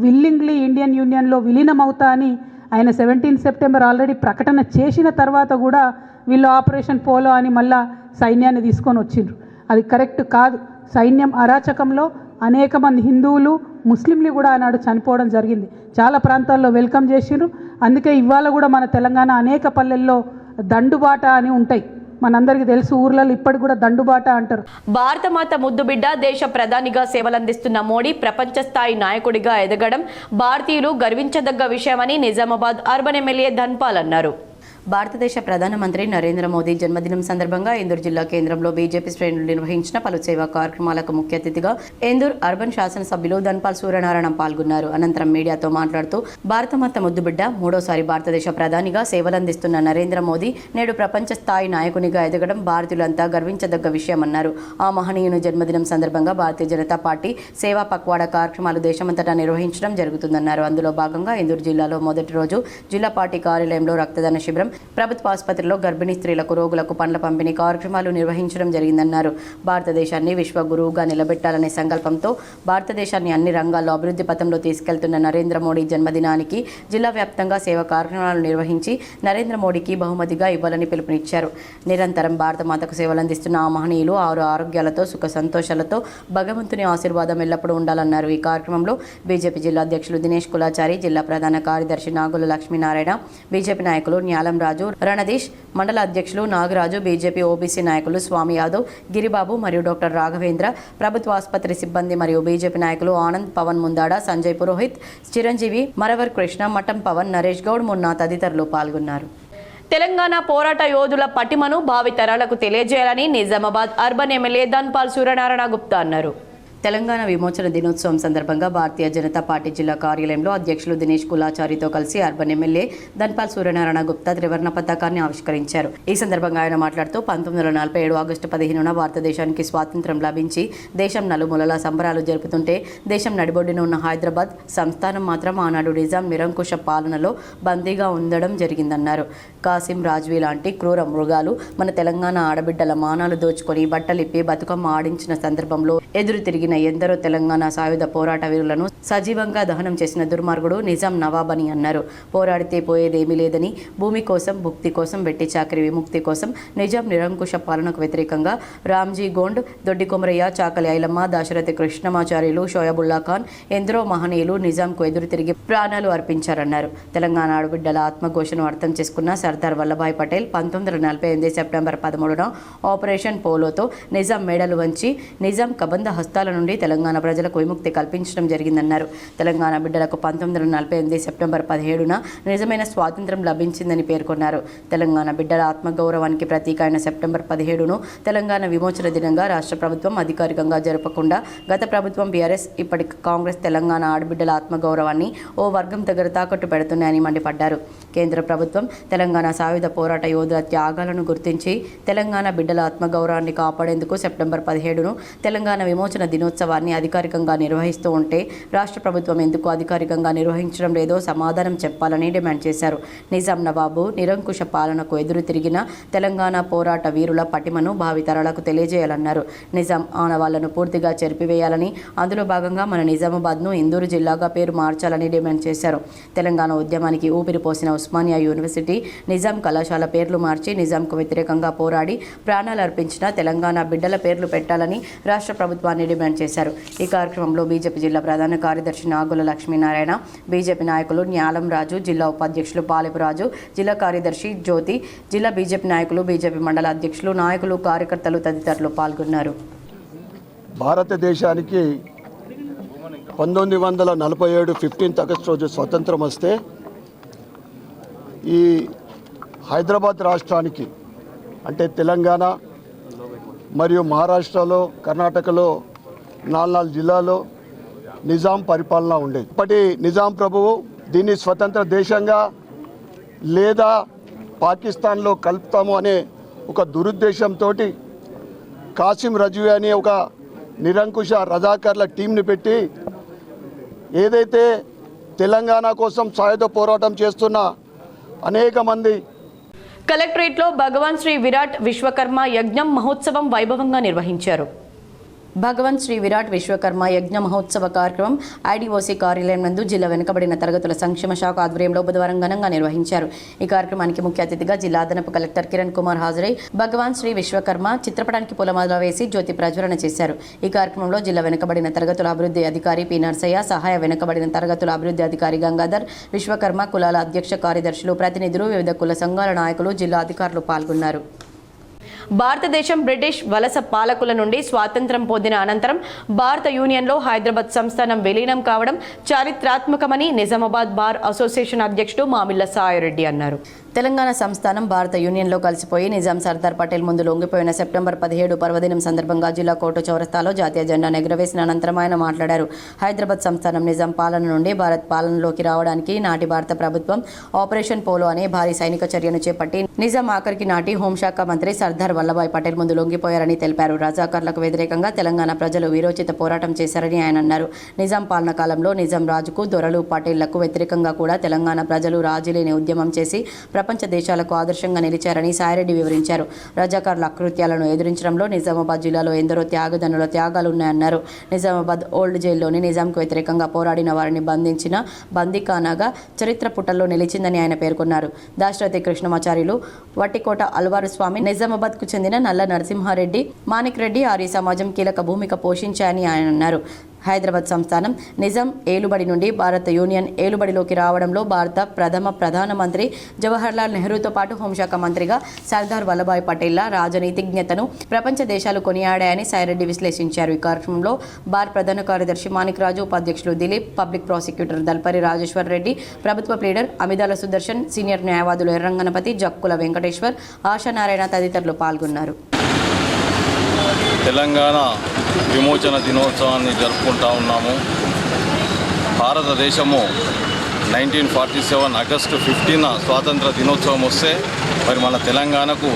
విల్లింగ్లీ ఇండియన్ యూనియన్లో విలీనం అవుతా అని ఆయన 17 సెప్టెంబర్ ఆల్రెడీ ప్రకటన చేసిన తర్వాత కూడా వీళ్ళు ఆపరేషన్ పోలో అని మళ్ళా సైన్యాన్ని తీసుకొని వచ్చిండ్రు. అది కరెక్ట్ కాదు. సైన్యం అరాచకంలో అనేక మంది హిందువులు, ముస్లింలు కూడా ఆనాడు చనిపోవడం జరిగింది. చాలా ప్రాంతాల్లో వెల్కమ్ చేసిండ్రు. అందుకే ఇవాళ కూడా మన తెలంగాణ అనేక పల్లెల్లో దండుబాట అని ఉంటాయి. మనందరికీ తెలుసు, ఊర్లలో ఇప్పటికి కూడా దండుబాట అంటారు. భారతమాత ముద్దుబిడ్డ, దేశ ప్రధానిగా సేవలందిస్తున్న మోడీ ప్రపంచ స్థాయి నాయకుడిగా ఎదగడం భారతీయులు గర్వించదగ్గ విషయమని నిజామాబాద్ అర్బన్ ఎమ్మెల్యే ధన్పాల్ అన్నారు. భారతదేశ ప్రధానమంత్రి నరేంద్ర మోదీ జన్మదినం సందర్భంగా ఇందూరు జిల్లా కేంద్రంలో బీజేపీ శ్రేణులు నిర్వహించిన పలు సేవా కార్యక్రమాలకు ముఖ్య అతిథిగా ఇందూరు అర్బన్ శాసనసభ్యులు ధన్పాల్ సూర్యనారాయణ పాల్గొన్నారు. అనంతరం మీడియాతో మాట్లాడుతూ భారతమాత ముద్దుబిడ్డ, మూడోసారి భారతదేశ ప్రధానిగా సేవలందిస్తున్న నరేంద్ర మోదీ నేడు ప్రపంచ స్థాయి నాయకునిగా ఎదగడం భారతీయులంతా గర్వించదగ్గ విషయమన్నారు. ఆ మహనీయుని జన్మదినం సందర్భంగా భారతీయ జనతా పార్టీ సేవా పక్వాడా కార్యక్రమాలు దేశమంతటా నిర్వహించడం జరుగుతుందన్నారు. అందులో భాగంగా ఇందూరు జిల్లాలో మొదటి రోజు జిల్లా పార్టీ కార్యాలయంలో రక్తదాన శిబిరం, ప్రభుత్వ ఆసుపత్రిలో గర్భిణీ స్త్రీలకు, రోగులకు పండ్ల పంపిణీ కార్యక్రమాలు నిర్వహించడం జరిగిందన్నారు. భారతదేశాన్ని విశ్వగురువుగా నిలబెట్టాలనే సంకల్పంతో భారతదేశాన్ని అన్ని రంగాల్లో అభివృద్ధి పథంలో తీసుకెళ్తున్న నరేంద్ర మోడీ జన్మదినానికి జిల్లా వ్యాప్తంగా సేవా కార్యక్రమాలు నిర్వహించి నరేంద్ర మోడీకి బహుమతిగా ఇవ్వాలని పిలుపునిచ్చారు. నిరంతరం భారతమాతకు సేవలందిస్తున్న ఆ మహనీయులు ఆరు ఆరోగ్యాలతో, సుఖ సంతోషాలతో భగవంతుని ఆశీర్వాదం ఎల్లప్పుడూ ఉండాలన్నారు. ఈ కార్యక్రమంలో బీజేపీ జిల్లా అధ్యక్షులు దినేష్ కులాచారి, జిల్లా ప్రధాన కార్యదర్శి నాగుల లక్ష్మీనారాయణ, బీజేపీ నాయకులు న్యాలం రాజు, రణదీష్, మండల అధ్యక్షులు నాగరాజు, బీజేపీ ఓబీసీ నాయకులు స్వామి యాదవ్, గిరిబాబు మరియు డాక్టర్ రాఘవేంద్ర, ప్రభుత్వ ఆసుపత్రి సిబ్బంది మరియు బీజేపీ నాయకులు ఆనంద్, పవన్ ముందాడ, సంజయ్ పురోహిత్, చిరంజీవి, మరవర్ కృష్ణ, మఠం పవన్, నరేష్ గౌడ్, మున్నా తదితరులు పాల్గొన్నారు. తెలంగాణ పోరాట యోధుల పటిమను భావితరాలకు తెలియజేయాలని నిజామాబాద్ అర్బన్ ఎమ్మెల్యే ధన్పాల్ సూర్యనారాయణ గుప్తా అన్నారు. తెలంగాణ విమోచన దినోత్సవం సందర్భంగా భారతీయ జనతా పార్టీ జిల్లా కార్యాలయంలో అధ్యక్షులు దినేష్ కులాచారితో కలిసి అర్బన్ ఎమ్మెల్యే ధన్పాల్ సూర్యనారాయణ గుప్తా త్రివర్ణ పతాకాన్ని ఆవిష్కరించారు. ఈ సందర్భంగా ఆయన మాట్లాడుతూ 1947 ఆగస్టు 15న భారతదేశానికి స్వాతంత్ర్యం లభించి దేశం నలుమూలలా సంబరాలు జరుపుతుంటే దేశం నడిబొడ్డున ఉన్న హైదరాబాద్ సంస్థానం మాత్రం ఆనాడు నిజాం నిరంకుశ పాలనలో బందీగా ఉండడం జరిగిందన్నారు. కాసిం, రాజ్వీ లాంటి క్రూర మృగాలు మన తెలంగాణ ఆడబిడ్డల మానాలు దోచుకొని బట్టలిప్పి బతుకమ్మ ఆడించిన సందర్భంలో ఎదురు తిరిగి ఎందరో తెలంగాణ సాయుధ పోరాట వీరులను సజీవంగా దహనం చేసిన దుర్మార్గుడు నిజాం నవాబ్ అని అన్నారు. పోరాడితే పోయేదేమీ లేదని, భూమి కోసం, భుక్తి కోసం, వెట్టి చాకరి విముక్తి కోసం నిజాం నిరంకుశ పాలనకు వ్యతిరేకంగా రామ్జీ గోండ్, దొడ్డి కొమరయ్య, చాకలి ఐలమ్మ, దాశరథి కృష్ణమాచార్యులు, షోయబుల్లా ఖాన్ ఎందరో మహనీయులు నిజాంకు ఎదురు తిరిగి ప్రాణాలు అర్పించారన్నారు. తెలంగాణ ఆడబిడ్డల ఆత్మఘోషను అర్థం చేసుకున్న సర్దార్ వల్లభాయ్ పటేల్ 1948 సెప్టెంబర్ 13న ఆపరేషన్ పోలోతో నిజాం మేడలు వంచి నిజాం కబంధ హస్తాల నుండి తెలంగాణ ప్రజలకు విముక్తి కల్పించడం జరిగిందన్నారు. తెలంగాణ బిడ్డలకు 1948 సెప్టెంబర్ 17న నిజమైన స్వాతంత్ర్యం లభించిందని పేర్కొన్నారు. తెలంగాణ బిడ్డల ఆత్మగౌరవానికి ప్రతీక అయిన సెప్టెంబర్ 17ను తెలంగాణ విమోచన దినంగా రాష్ట్ర ప్రభుత్వం అధికారికంగా జరపకుండా గత ప్రభుత్వం బీఆర్ఎస్, ఇప్పటి కాంగ్రెస్ తెలంగాణ ఆడబిడ్డల ఆత్మగౌరవాన్ని ఓ వర్గం దగ్గర తాకట్టు పెడుతున్నాయని మండిపడ్డారు. కేంద్ర ప్రభుత్వం తెలంగాణ సాయుధ పోరాట యోధుల త్యాగాలను గుర్తించి తెలంగాణ బిడ్డల ఆత్మగౌరవాన్ని కాపాడేందుకు సెప్టెంబర్ 17ను తెలంగాణ విమోచన దినోత్సవాన్ని అధికారికంగా నిర్వహిస్తూ ఉంటే రాష్ట్ర ప్రభుత్వం ఎందుకు అధికారికంగా నిర్వహించడం లేదో సమాధానం చెప్పాలని డిమాండ్ చేశారు. నిజాం నవాబు నిరంకుశ పాలనకు ఎదురు తిరిగిన తెలంగాణ పోరాట వీరుల పటిమను భావితరాలకు తెలియజేయాలన్నారు. నిజాం ఆనవాళ్లను పూర్తిగా చెరిపివేయాలని, అందులో భాగంగా మన నిజామాబాద్ను ఇందూరు జిల్లాగా పేరు మార్చాలని డిమాండ్ చేశారు. తెలంగాణ ఉద్యమానికి ఊపిరి పోసిన ఉస్మానియా యూనివర్సిటీ, నిజాం కళాశాల పేర్లు మార్చి నిజాంకు వ్యతిరేకంగా పోరాడి ప్రాణాలు అర్పించిన తెలంగాణ బిడ్డల పేర్లు పెట్టాలని రాష్ట్ర ప్రభుత్వాన్ని డిమాండ్ చేశారు. ఈ కార్యక్రమంలో బీజేపీ జిల్లా ప్రధాన కార్యదర్శి నాగుల లక్ష్మీనారాయణ, బీజేపీ నాయకులు న్యాలం రాజు, జిల్లా ఉపాధ్యక్షులు పాలెపు రాజు, జిల్లా కార్యదర్శి జ్యోతి, జిల్లా బీజేపీ నాయకులు, బీజేపీ మండల అధ్యక్షులు, నాయకులు, కార్యకర్తలు తదితరులు పాల్గొన్నారు. భారతదేశానికి 1947 15 ఆగస్టు రోజు స్వతంత్రం వస్తే ఈ హైదరాబాద్ రాష్ట్రానికి అంటే తెలంగాణ మరియు మహారాష్ట్రలో, కర్ణాటకలో 4 జిల్లాలో నిజాం పరిపాలన ఉండేది. ఇప్పటి నిజాం ప్రభువు దీన్ని స్వతంత్ర దేశంగా లేదా పాకిస్తాన్లో కలుపుతాము అనే ఒక దురుద్దేశంతో కాసిం రజ్వీ అనే ఒక నిరంకుశ రజాకర్ల టీంని పెట్టి ఏదైతే తెలంగాణ కోసం సాయుధ పోరాటం చేస్తున్న అనేక మంది కలెక్టరేట్లో భగవాన్ శ్రీ విరాట్ విశ్వకర్మ యజ్ఞం మహోత్సవం వైభవంగా నిర్వహించారు. భగవాన్ శ్రీ విరాట్ విశ్వకర్మ యజ్ఞ మహోత్సవ కార్యక్రమం ఐడిఓసి కార్యాలయం నందు జిల్లా వెనుకబడిన తరగతుల సంక్షేమ శాఖ ఆధ్వర్యంలో బుధవారం ఘనంగా నిర్వహించారు. ఈ కార్యక్రమానికి ముఖ్య అతిథిగా జిల్లా అదనపు కలెక్టర్ కిరణ్ కుమార్ హాజరై భగవాన్ శ్రీ విశ్వకర్మ చిత్రపటానికి పూలమాల వేసి జ్యోతి ప్రజ్వలన చేశారు. ఈ కార్యక్రమంలో జిల్లా వెనుకబడిన తరగతుల అభివృద్ధి అధికారి పి నర్సయ్య, సహాయ వెనుకబడిన తరగతుల అభివృద్ధి అధికారి గంగాధర్, విశ్వకర్మ కులాల అధ్యక్ష కార్యదర్శులు, ప్రతినిధులు, వివిధ కుల సంఘాల నాయకులు, జిల్లా అధికారులు పాల్గొన్నారు. భారతదేశం బ్రిటిష్ వలస పాలకుల నుండి స్వాతంత్ర్యం పొందిన అనంతరం భారత యూనియన్లో హైదరాబాద్ సంస్థానం విలీనం కావడం చారిత్రాత్మకమని నిజామాబాద్ బార్ అసోసియేషన్ అధ్యక్షుడు మామిళ్ల సాయిరెడ్డి అన్నారు. తెలంగాణ సంస్థానం భారత యూనియన్లో కలిసిపోయి నిజాం సర్దార్ పటేల్ ముందు లొంగిపోయిన సెప్టెంబర్ 17 పర్వదినం సందర్భంగా జిల్లా కోర్టు చౌరస్తాలో జాతీయ జెండా ఎగురవేసిన అనంతరం ఆయన మాట్లాడారు. హైదరాబాద్ సంస్థానం నిజాం పాలన నుండి భారత్ పాలనలోకి రావడానికి నాటి భారత ప్రభుత్వం ఆపరేషన్ పోలో అనే భారీ సైనిక చర్యను చేపట్టి నిజాం ఆఖరికి నాటి హోంశాఖ మంత్రి సర్దార్ వల్లభాయ్ పటేల్ ముందు లొంగిపోయారని తెలిపారు. రజాకర్లకు వ్యతిరేకంగా తెలంగాణ ప్రజలు వీరోచిత పోరాటం చేశారని ఆయన అన్నారు. నిజాం పాలన కాలంలో నిజాం రాజుకు, దొరలు, పటేళ్లకు వ్యతిరేకంగా కూడా తెలంగాణ ప్రజలు రాజీలేని ఉద్యమం చేసి ప్రపంచ దేశాలకు ఆదర్శంగా నిలిచారని సాయిరెడ్డి వివరించారు. రజాకారుల అకృత్యాలను ఎదిరించడంలో నిజామాబాద్ జిల్లాలో ఎందరో త్యాగదనుల త్యాగాలు ఉన్నాయన్నారు. నిజామాబాద్ ఓల్డ్ జైల్లోని నిజాంకు వ్యతిరేకంగా పోరాడిన వారిని బంధించిన బందీఖానాగా చరిత్ర పుటల్లో నిలిచిందని ఆయన పేర్కొన్నారు. దాశరథి కృష్ణమాచార్యులు, వట్టికోట అల్వారు స్వామి, నిజామాబాద్కు చెందిన నల్ల నరసింహారెడ్డి, మాణిక్ రెడ్డి, ఆర్య సమాజం కీలక భూమిక పోషించాయని ఆయన అన్నారు. హైదరాబాద్ సంస్థానం నిజాం ఏలుబడి నుండి భారత యూనియన్ ఏలుబడిలోకి రావడంలో భారత ప్రధానమంత్రి జవహర్లాల్ నెహ్రూతో పాటు హోంశాఖ మంత్రిగా సర్దార్ వల్లభాయ్ పటేళ్ల రాజనీతిజ్ఞతను ప్రపంచ దేశాలు కొనియాడాయని సాయిరెడ్డి విశ్లేషించారు. ఈ కార్యక్రమంలో బార్ ప్రధాన కార్యదర్శి మాణిక్ రాజు, ఉపాధ్యక్షులు దిలీప్, పబ్లిక్ ప్రాసిక్యూటర్ దల్పరి రాజేశ్వర్ రెడ్డి, ప్రభుత్వ ప్లీడర్ అమిదాల సుదర్శన్, సీనియర్ న్యాయవాదులు ఎర్రంగనపతి, జక్కుల వెంకటేశ్వర్, ఆశానారాయణ తదితరులు పాల్గొన్నారు. తెలంగాణ విమోచన దినోత్సవాన్ని జరుపుకుంటా ఉన్నాము. భారతదేశము 1947 ఆగస్టు 15 స్వాతంత్ర దినోత్సవం వస్తే మరి మన తెలంగాణకు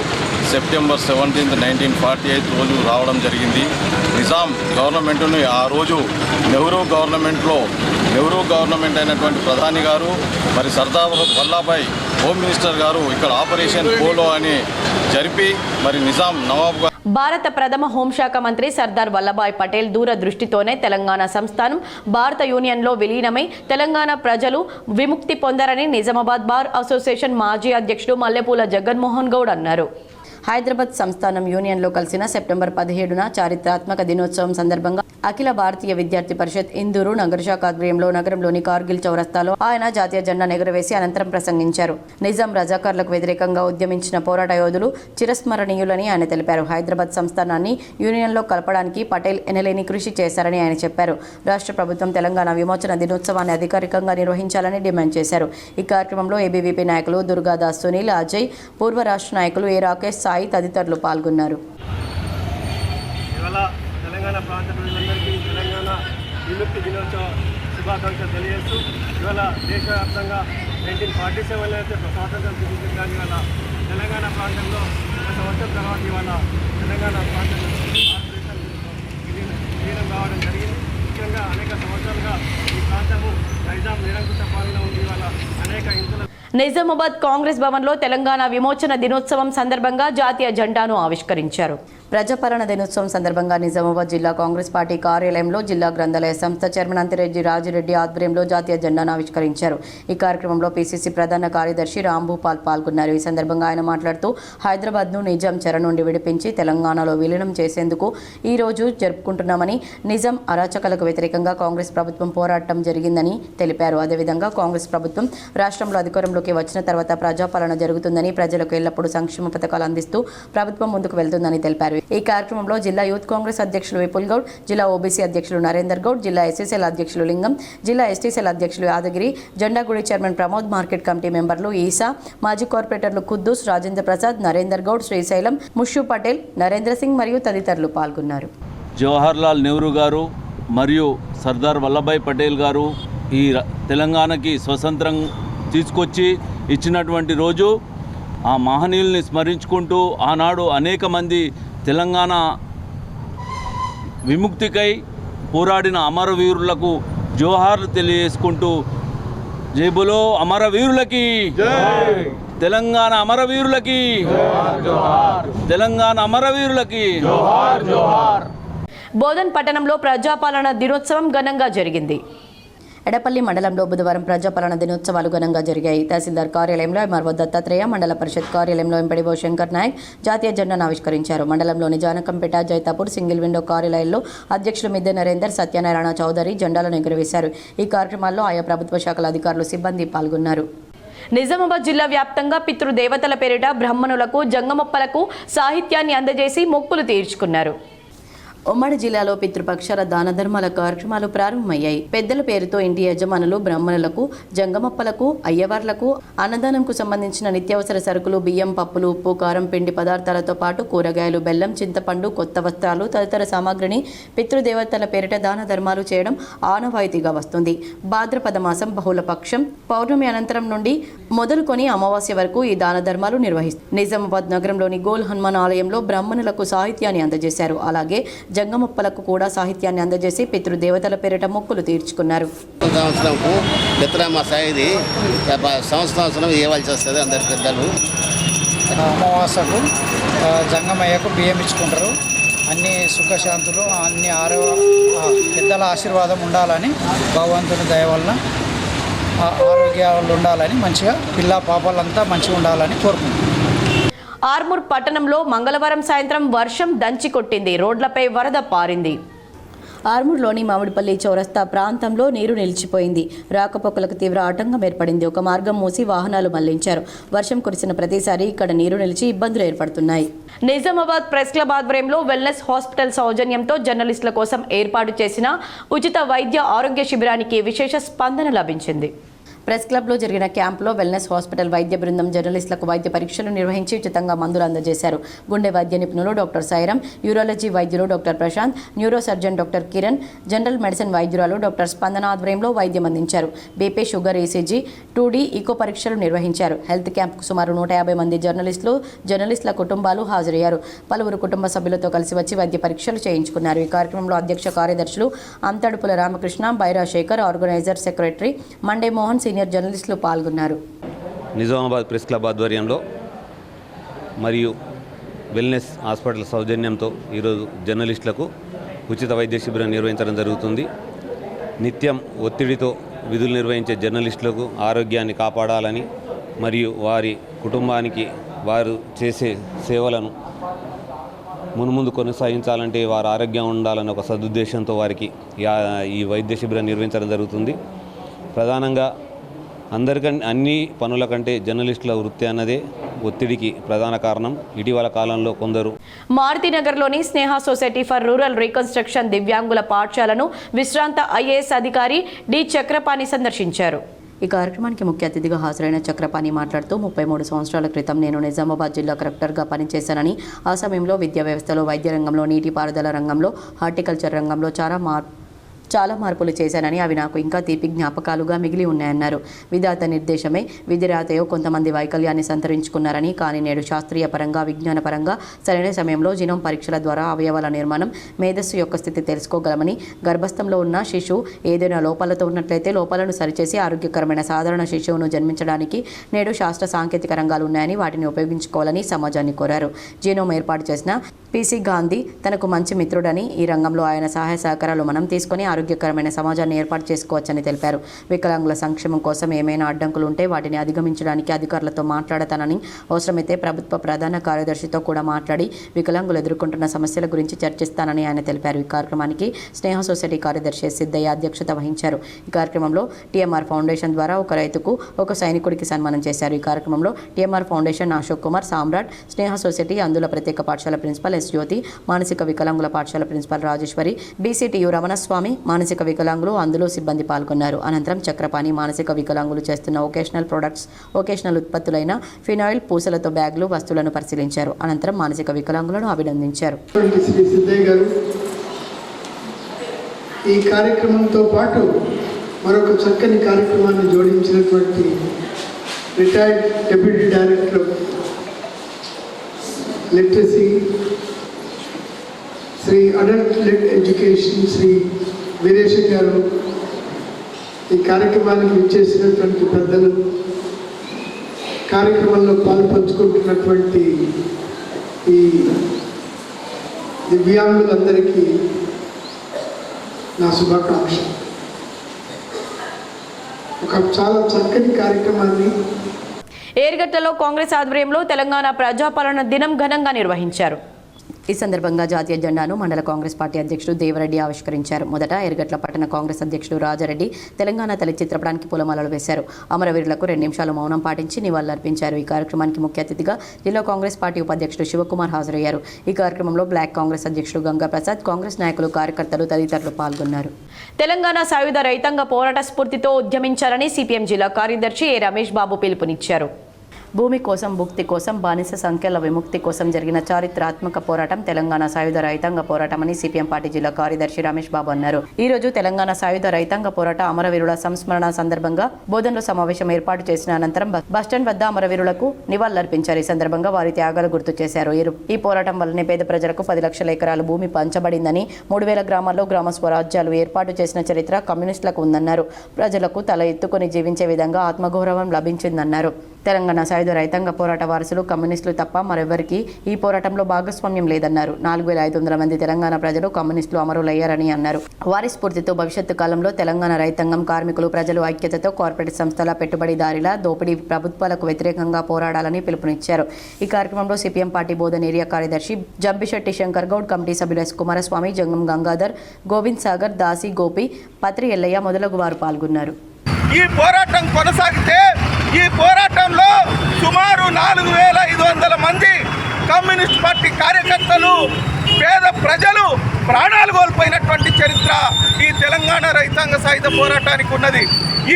సెప్టెంబర్ 17 1948 రోజు రావడం జరిగింది. నిజాం గవర్నమెంట్ను ఆ రోజు నెహ్రూ గవర్నమెంట్ అయినటువంటి ప్రధాని గారు మరి సర్దార్ వల్లభాయ్ హోమ్ మినిస్టర్ గారు ఇక్కడ ఆపరేషన్ పోలో అని జరిపి మరి నిజాం నవాబ్ భారత ప్రథమ హోంశాఖ మంత్రి సర్దార్ వల్లభాయ్ పటేల్ దూరదృష్టితోనే తెలంగాణ సంస్థానం భారత యూనియన్లో విలీనమై తెలంగాణ ప్రజలు విముక్తి పొందారని నిజామాబాద్ బార్ అసోసియేషన్ మాజీ అధ్యక్షుడు మల్లెపూల జగన్మోహన్ గౌడ్ అన్నారు. హైదరాబాద్ సంస్థానం యూనియన్లో కలిసిన సెప్టెంబర్ 17న చారిత్రాత్మక దినోత్సవం సందర్భంగా అఖిల భారతీయ విద్యార్థి పరిషత్ ఇందూరు నగరశాఖ ఆధ్వర్యంలో నగరంలోని కార్గిల్ చౌరస్తాలో ఆయన జాతీయ జెండా ఎగురవేసి అనంతరం ప్రసంగించారు. నిజాం రజాకార్లకు వ్యతిరేకంగా ఉద్యమించిన పోరాట యోధులు చిరస్మరణీయులని ఆయన తెలిపారు. హైదరాబాద్ సంస్థానాన్ని యూనియన్లో కలపడానికి పటేల్ ఎనలేని కృషి చేశారని ఆయన చెప్పారు. రాష్ట్ర ప్రభుత్వం తెలంగాణ విమోచన దినోత్సవాన్ని అధికారికంగా నిర్వహించాలని డిమాండ్ చేశారు. ఈ కార్యక్రమంలో ఏబీవీపీ నాయకులు దుర్గాదాస్, సునీల్, అజయ్, పూర్వ రాష్ట్ర నాయకులు ఏ రాకేష్, సాయి తదితరులు పాల్గొన్నారు. తెలంగాణ ప్రాంత ప్రజలందరికీ తెలంగాణ విముక్తి దినోత్సవ శుభాకాంక్షలు తెలియజేస్తూ ఇవాళ దేశవ్యాప్తంగా 1947 అయితే స్వాతంత్రం సిద్ధించడానికి ఇవాళ తెలంగాణ ప్రాంతంలో 1 సంవత్సరం తర్వాత ఇవాళ తెలంగాణ ప్రాంతంలో భారతదేశం నిజామాబాద్ కాంగ్రెస్ భవన్లో తెలంగాణ విమోచన దినోత్సవం సందర్భంగా జాతీయ జెండాను ఆవిష్కరించారు. ప్రజాపాలన దినోత్సవం సందర్భంగా నిజామాబాద్ జిల్లా కాంగ్రెస్ పార్టీ కార్యాలయంలో జిల్లా గ్రంథాలయ సంస్థ చైర్మన్ అంతిరెడ్డి రాజిరెడ్డి ఆధ్వర్యంలో జాతీయ జెండాను ఆవిష్కరించారు. ఈ కార్యక్రమంలో పిసిసి ప్రధాన కార్యదర్శి రాంభూపాల్ పాల్గొన్నారు. ఈ సందర్భంగా ఆయన మాట్లాడుతూ హైదరాబాద్ను నిజాం చెర నుండి విడిపించి తెలంగాణలో విలీనం చేసేందుకు ఈ రోజు జరుపుకుంటున్నామని, నిజాం అరాచకాలకు వ్యతిరేకంగా కాంగ్రెస్ ప్రభుత్వం పోరాటం జరిగిందని తెలిపారు. అదేవిధంగా కాంగ్రెస్ ప్రభుత్వం రాష్ట్రంలో అధికారంలోకి వచ్చిన తర్వాత ప్రజాపాలన జరుగుతుందని, ప్రజలకు ఎల్లప్పుడూ సంక్షేమ పథకాలు అందిస్తూ ప్రభుత్వం ముందుకు వెళ్తుందని తెలిపారు. ఈ కార్యక్రమంలో జిల్లా యూత్ కాంగ్రెస్ అధ్యక్షులు విపుల్ గౌడ్, జిల్లా ఓబీసీ అధ్యక్షులు నరేందర్ గౌడ్, జిల్లా ఎస్సీసీఎల్ అధ్యక్షులు లింగం, జిల్లా ఎస్టీసీఎల్ అధ్యక్షులు Yadagiri, Jendagudi chairman Pramod, market committee మెంబర్లు ఈసా, మాజీ కార్పొరేటర్లు కుద్దూస్, రాజేంద్ర ప్రసాద్, నరేందర్ గౌడ్, శ్రీశైలం, ముషు పటేల్, నరేంద్ర సింగ్ మరియు తదితరులు పాల్గొన్నారు. జవహర్లాల్ నెహ్రూ గారు మరియు సర్దార్ వల్లభాయ్ పటేల్ గారు ఈ తెలంగాణకి స్వతంత్రం తీసుకొచ్చి ఇచ్చినటువంటి రోజు. ఆ మహనీయుల్ని స్మరించుకుంటూ ఆనాడు అనేక మంది తెలంగాణ విముక్తికై పోరాడిన అమరవీరులకు జోహార్లు తెలియజేసుకుంటూ జై బోలో అమరవీరులకి, తెలంగాణ అమరవీరులకి, తెలంగాణ అమరవీరులకి. బోధన్ పట్టణంలో ప్రజాపాలన దినోత్సవం ఘనంగా జరిగింది. ఎడపల్లి మండలంలో బుధవారం ప్రజాపాలన దినోత్సవాలు ఘనంగా జరిగాయి. తహసీల్దార్ కార్యాలయంలో ఎంఆర్ఓ దత్తాత్రేయ, మండల పరిషత్ కార్యాలయంలో ఎంపీడీఓ శంకర్ నాయక్ జాతీయ జెండాను ఆవిష్కరించారు. మండలంలోని జానకంపేట, జైతాపూర్, సింగిల్ విండో కార్యాలయాల్లో అధ్యక్షులు మిద్దె నరేందర్, సత్యనారాయణ చౌదరి జెండాలను ఎగురవేశారు. ఈ కార్యక్రమాల్లో ఆయా ప్రభుత్వ శాఖల అధికారులు, సిబ్బంది పాల్గొన్నారు. నిజామాబాద్ జిల్లా వ్యాప్తంగా పితృదేవతల పేరిట బ్రాహ్మణులకు, జంగమప్పలకు సాహిత్యాన్ని అందజేసి మొక్కులు తీర్చుకున్నారు. ఉమ్మడి జిల్లాలో పితృపక్షాల దాన ధర్మాల కార్యక్రమాలు ప్రారంభమయ్యాయి. పెద్దల పేరుతో ఇంటి యజమానులు బ్రాహ్మణులకు, జంగమప్పలకు, అయ్యవార్లకు అన్నదానంకు సంబంధించిన నిత్యావసర సరుకులు, బియ్యం, పప్పులు, ఉప్పు, కారం, పిండి పదార్థాలతో పాటు కూరగాయలు, బెల్లం, చింతపండు, కొత్త వస్త్రాలు తదితర సామాగ్రిని పితృదేవతల పేరిట దాన ధర్మాలు చేయడం ఆనవాయితీగా వస్తుంది. భాద్రపద మాసం బహుళపక్షం పౌర్ణమి అనంతరం నుండి మొదలుకొని అమావాస్య వరకు ఈ దాన ధర్మాలు నిర్వహిస్తారు. నిజామాబాద్ నగరంలోని గోల్ హనుమాన్ ఆలయంలో బ్రాహ్మణులకు సాహిత్యాన్ని అందజేశారు. అలాగే జంగమప్పలకు కూడా సాహిత్యాన్ని అందజేసి పితృదేవతల పేరిట మొక్కులు తీర్చుకున్నారు. సంవత్సరం ఇవ్వాల్సి వస్తుంది. అందరి పెద్దలు అమావాస్యకు జంగమయ్యకు బియ్యం ఇచ్చుకుంటారు. అన్ని సుఖశాంతులు, అన్ని పెద్దల ఆశీర్వాదం ఉండాలని, భగవంతుని దయ వలన ఆరోగ్యాలు ఉండాలని, మంచిగా పిల్ల పాపలంతా మంచిగా ఉండాలని కోరుకుంటున్నాం. ఆర్మూర్ పట్టణంలో మంగళవారం సాయంత్రం వర్షం దంచి కొట్టింది. రోడ్లపై వరద పారింది. ఆర్మూర్లోని మామిడిపల్లి చౌరస్తా ప్రాంతంలో నీరు నిలిచిపోయింది. రాకపోకలకు తీవ్ర ఆటంకం ఏర్పడింది. ఒక మార్గం మూసి వాహనాలు మళ్లించారు. వర్షం కురిసిన ప్రతిసారి ఇక్కడ నీరు నిలిచి ఇబ్బందులు ఏర్పడుతున్నాయి. నిజామాబాద్ ప్రెస్ క్లబ్ ఆధ్వర్యంలో వెల్నెస్ హాస్పిటల్ సౌజన్యంతో జర్నలిస్టుల కోసం ఏర్పాటు చేసిన ఉచిత వైద్య ఆరోగ్య శిబిరానికి విశేష స్పందన లభించింది. ప్రెస్ క్లబ్లో జరిగిన క్యాంపులో వెల్నెస్ హాస్పిటల్ వైద్య బృందం జర్నలిస్టులకు వైద్య పరీక్షలు నిర్వహించి ఉచితంగా మందులు అందజేశారు. గుండె వైద్య నిపుణులు డాక్టర్ సాయిరాం, యూరాలజీ వైద్యులు doctor Prashanth, neuro surgeon doctor Kiran, general medicine వైద్యురాలు డాక్టర్ స్పందన ఆధ్వర్యంలో వైద్యం అందించారు. BP, sugar, ECG, 2D eco పరీక్షలు నిర్వహించారు. హెల్త్ క్యాంప్కు సుమారు 150 మంది జర్నలిస్టుల కుటుంబాలు హాజరయ్యారు. పలువురు కుటుంబ సభ్యులతో కలిసి వచ్చి వైద్య పరీక్షలు చేయించుకున్నారు. ఈ కార్యక్రమంలో అధ్యక్ష కార్యదర్శులు Anthadupula Ramakrishna, Baira Shekhar, organiser secretary Mande Mohan, senior జర్నలిస్టులు పాల్గొన్నారు. నిజామాబాద్ ప్రెస్ క్లబ్ ఆధ్వర్యంలో మరియు వెల్నెస్ హాస్పిటల్ సౌజన్యంతో ఈరోజు జర్నలిస్టులకు ఉచిత వైద్య శిబిరం నిర్వహించడం జరుగుతుంది. నిత్యం ఒత్తిడితో విధులు నిర్వహించే జర్నలిస్టులకు ఆరోగ్యాన్ని కాపాడాలని మరియు వారి కుటుంబానికి వారు చేసే సేవలను మున్ముందు కొనసాగించాలంటే వారు ఆరోగ్యం ఉండాలని ఒక సదుద్దేశంతో వారికి ఈ వైద్య శిబిరం నిర్వహించడం జరుగుతుంది. ప్రధానంగా అన్ని పనుల కంటే జర్నలిస్టుల వృత్తి అన్నదే ఒత్తిడికి ప్రధాన కారణం. ఇటీవల కాలంలో కొందరు మారుతినగర్లోని స్నేహ సొసైటీ ఫర్ రూరల్ రీకన్స్ట్రక్షన్ దివ్యాంగుల పాఠశాలను విశ్రాంత ఐఏఎస్ అధికారి డి చక్రపాణి సందర్శించారు. ఈ కార్యక్రమానికి ముఖ్య అతిథిగా హాజరైన చక్రపాణి మాట్లాడుతూ 33 సంవత్సరాల క్రితం నేను నిజామాబాద్ జిల్లా కలెక్టర్గా పనిచేశానని, ఆ సమయంలో విద్యా వ్యవస్థలో, వైద్య రంగంలో, నీటిపారుదల రంగంలో, హార్టికల్చర్ రంగంలో చాలా చాలా మార్పులు చేశానని అవి నాకు ఇంకా తీపి జ్ఞాపకాలుగా మిగిలి ఉన్నాయన్నారు. విధాత నిర్దేశమే విధిరాతయో కొంతమంది వైకల్యాన్ని సంతరించుకున్నారని, కానీ నేడు శాస్త్రీయ పరంగా విజ్ఞానపరంగా సరైన సమయంలో జీనోమ్ పరీక్షల ద్వారా అవయవాల నిర్మాణం, మేధస్సు యొక్క స్థితి తెలుసుకోగలమని, గర్భస్థంలో ఉన్న శిశువు ఏదైనా లోపాలతో ఉన్నట్లయితే లోపాలను సరిచేసి ఆరోగ్యకరమైన సాధారణ శిశువును జన్మించడానికి నేడు శాస్త్ర సాంకేతిక రంగాలు ఉన్నాయని వాటిని ఉపయోగించుకోవాలని సమాజాన్ని కోరారు. జీనోమ్ ఏర్పాటు చేసిన పీసీ గాంధీ తనకు మంచి మిత్రుడని, ఈ రంగంలో ఆయన సహాయ సహకారాలు మనం తీసుకొని ఆరోగ్యకరమైన సమాజాన్ని ఏర్పాటు చేసుకోవచ్చని తెలిపారు. వికలాంగుల సంక్షేమం కోసం ఏమైనా అడ్డంకులు ఉంటే వాటిని అధిగమించడానికి అధికారులతో మాట్లాడతానని, అవసరమైతే ప్రభుత్వ ప్రధాన కార్యదర్శితో కూడా మాట్లాడి వికలాంగులు ఎదుర్కొంటున్న సమస్యల గురించి చర్చిస్తానని ఆయన తెలిపారు. ఈ కార్యక్రమానికి స్నేహ సొసైటీ కార్యదర్శి సిద్ధయ్య అధ్యక్షత వహించారు. ఈ కార్యక్రమంలో టీఎంఆర్ ఫౌండేషన్ ద్వారా ఒక రైతుకు, ఒక సైనికుడికి సన్మానం చేశారు. ఈ కార్యక్రమంలో టీఎంఆర్ ఫౌండేషన్ అశోక్ కుమార్, సామ్రాట్, స్నేహ సొసైటీ అందుల ప్రత్యేక పాఠశాల ప్రిన్సిపల్ ఎస్ జ్యోతి, మానసిక వికలాంగుల పాఠశాల ప్రిన్సిపల్ రాజేశ్వరి, బీసీటీయు రమణస్వామి, మానసిక వికలాంగులు అందులో సిబ్బంది పాల్గొన్నారు. అనంతరం చక్రపాణి మానసిక వికలాంగులు చేస్తున్న వొకేషనల్ ఉత్పత్తులైన ఫినాయిల్, పూసలతో బ్యాగులు, వస్తువులను పరిశీలించారు. అనంతరం మానసిక వికలాంగులను అభినందించారు. శ్రీ సిద్ధయ్య గారు ఈ కార్యక్రమంతో పాటు మరొక చక్కని కార్యక్రమాన్ని జోడించినటువంటి retired deputy director literacy Shri adult lit education Shri Veeresh garu, ఈ కార్యక్రమానికి విచ్చేసినటువంటి పెద్దలు, కార్యక్రమంలో పాల్పంచుకుంటున్నటువంటి ఈ దివ్యాంగులందరికీ నా శుభాకాంక్షలు. ఒక చాలా చక్కని కార్యక్రమాన్ని ఏర్గడ్డలో కాంగ్రెస్ ఆధ్వర్యంలో తెలంగాణ ప్రజాపాలన దినం ఘనంగా నిర్వహించారు. ఈ సందర్భంగా జాతీయ జెండాను మండల కాంగ్రెస్ పార్టీ అధ్యక్షుడు దేవరెడ్డి ఆవిష్కరించారు. మొదట ఎర్గట్ల పట్టణ కాంగ్రెస్ అధ్యక్షుడు రాజారెడ్డి తెలంగాణ తల్లి చిత్రపటానికి పూలమాలలు వేశారు. అమరవీరులకు 2 నిమిషాలు మౌనం పాటించి నివాళులర్పించారు. ఈ కార్యక్రమానికి ముఖ్య అతిథిగా జిల్లా కాంగ్రెస్ పార్టీ ఉపాధ్యక్షుడు శివకుమార్ హాజరయ్యారు. ఈ కార్యక్రమంలో బ్లాక్ కాంగ్రెస్ అధ్యక్షుడు గంగా ప్రసాద్, కాంగ్రెస్ నాయకులు, కార్యకర్తలు తదితరులు పాల్గొన్నారు. తెలంగాణ సాయుధ రైతాంగ పోరాట స్ఫూర్తితో ఉద్యమించాలని సిపిఎం జిల్లా కార్యదర్శి ఏ రమేష్ బాబు పిలుపునిచ్చారు. భూమి కోసం, భుక్తి కోసం, బానిస సంఖ్యల విముక్తి కోసం జరిగిన చారిత్రాత్మక పోరాటం తెలంగాణ సాయుధ రైతాంగ పోరాటమని సిపిఎం పార్టీ జిల్లా కార్యదర్శి రమేష్ బాబు అన్నారు. ఈ రోజు తెలంగాణ సాయుధ రైతాంగ పోరాట అమరవీరుల సంస్మరణ సందర్భంగా బోధనలో సమావేశం ఏర్పాటు చేసిన అనంతరం బస్టాండ్ వద్ద అమరవీరులకు నివాళులర్పించారు. ఈ సందర్భంగా వారి త్యాగాలు గుర్తు చేశారు. ఈ పోరాటం వల్లనే పేద ప్రజలకు 10 లక్షల ఎకరాల భూమి పంచబడిందని, 3000 గ్రామాల్లో గ్రామ స్వరాజ్యాలు ఏర్పాటు చేసిన చరిత్ర కమ్యూనిస్టులకు ఉందన్నారు. ప్రజలకు తల ఎత్తుకొని జీవించే విధంగా ఆత్మగౌరవం లభించిందన్నారు. తెలంగాణ సాయుధ రైతాంగ పోరాట వారసులు కమ్యూనిస్టులు తప్ప మరెవరికి ఈ పోరాటంలో భాగస్వామ్యం లేదన్నారు. 4500 మంది తెలంగాణ ప్రజలు కమ్యూనిస్టులు అమరులయ్యారని అన్నారు. వారి స్ఫూర్తితో భవిష్యత్తు కాలంలో తెలంగాణ రైతాంగం, కార్మికులు, ప్రజలు ఐక్యతతో కార్పొరేట్ సంస్థల, పెట్టుబడిదారుల దోపిడీ ప్రభుత్వాలకు వ్యతిరేకంగా పోరాడాలని పిలుపునిచ్చారు. ఈ కార్యక్రమంలో సిపిఎం పార్టీ బోధన ఏరియా కార్యదర్శి జంబిశెట్టి శంకర్ గౌడ్, కమిటీ సభ్యులు ఎస్ కుమారస్వామి, జంగం గంగాధర్, గోవింద్ సాగర్, దాసి గోపి, పత్రి ఎల్లయ్య మొదలగు వారు పాల్గొన్నారు. ఈ పోరాటం కొనసాగితే ఈ పోరాటంలో సుమారు 4500 మంది కమ్యూనిస్ట్ పార్టీ కార్యకర్తలు, పేద ప్రజలు ప్రాణాలు కోల్పోయినటువంటి చరిత్ర ఈ తెలంగాణ రైతాంగ సాయుధ పోరాటానికి ఉన్నది.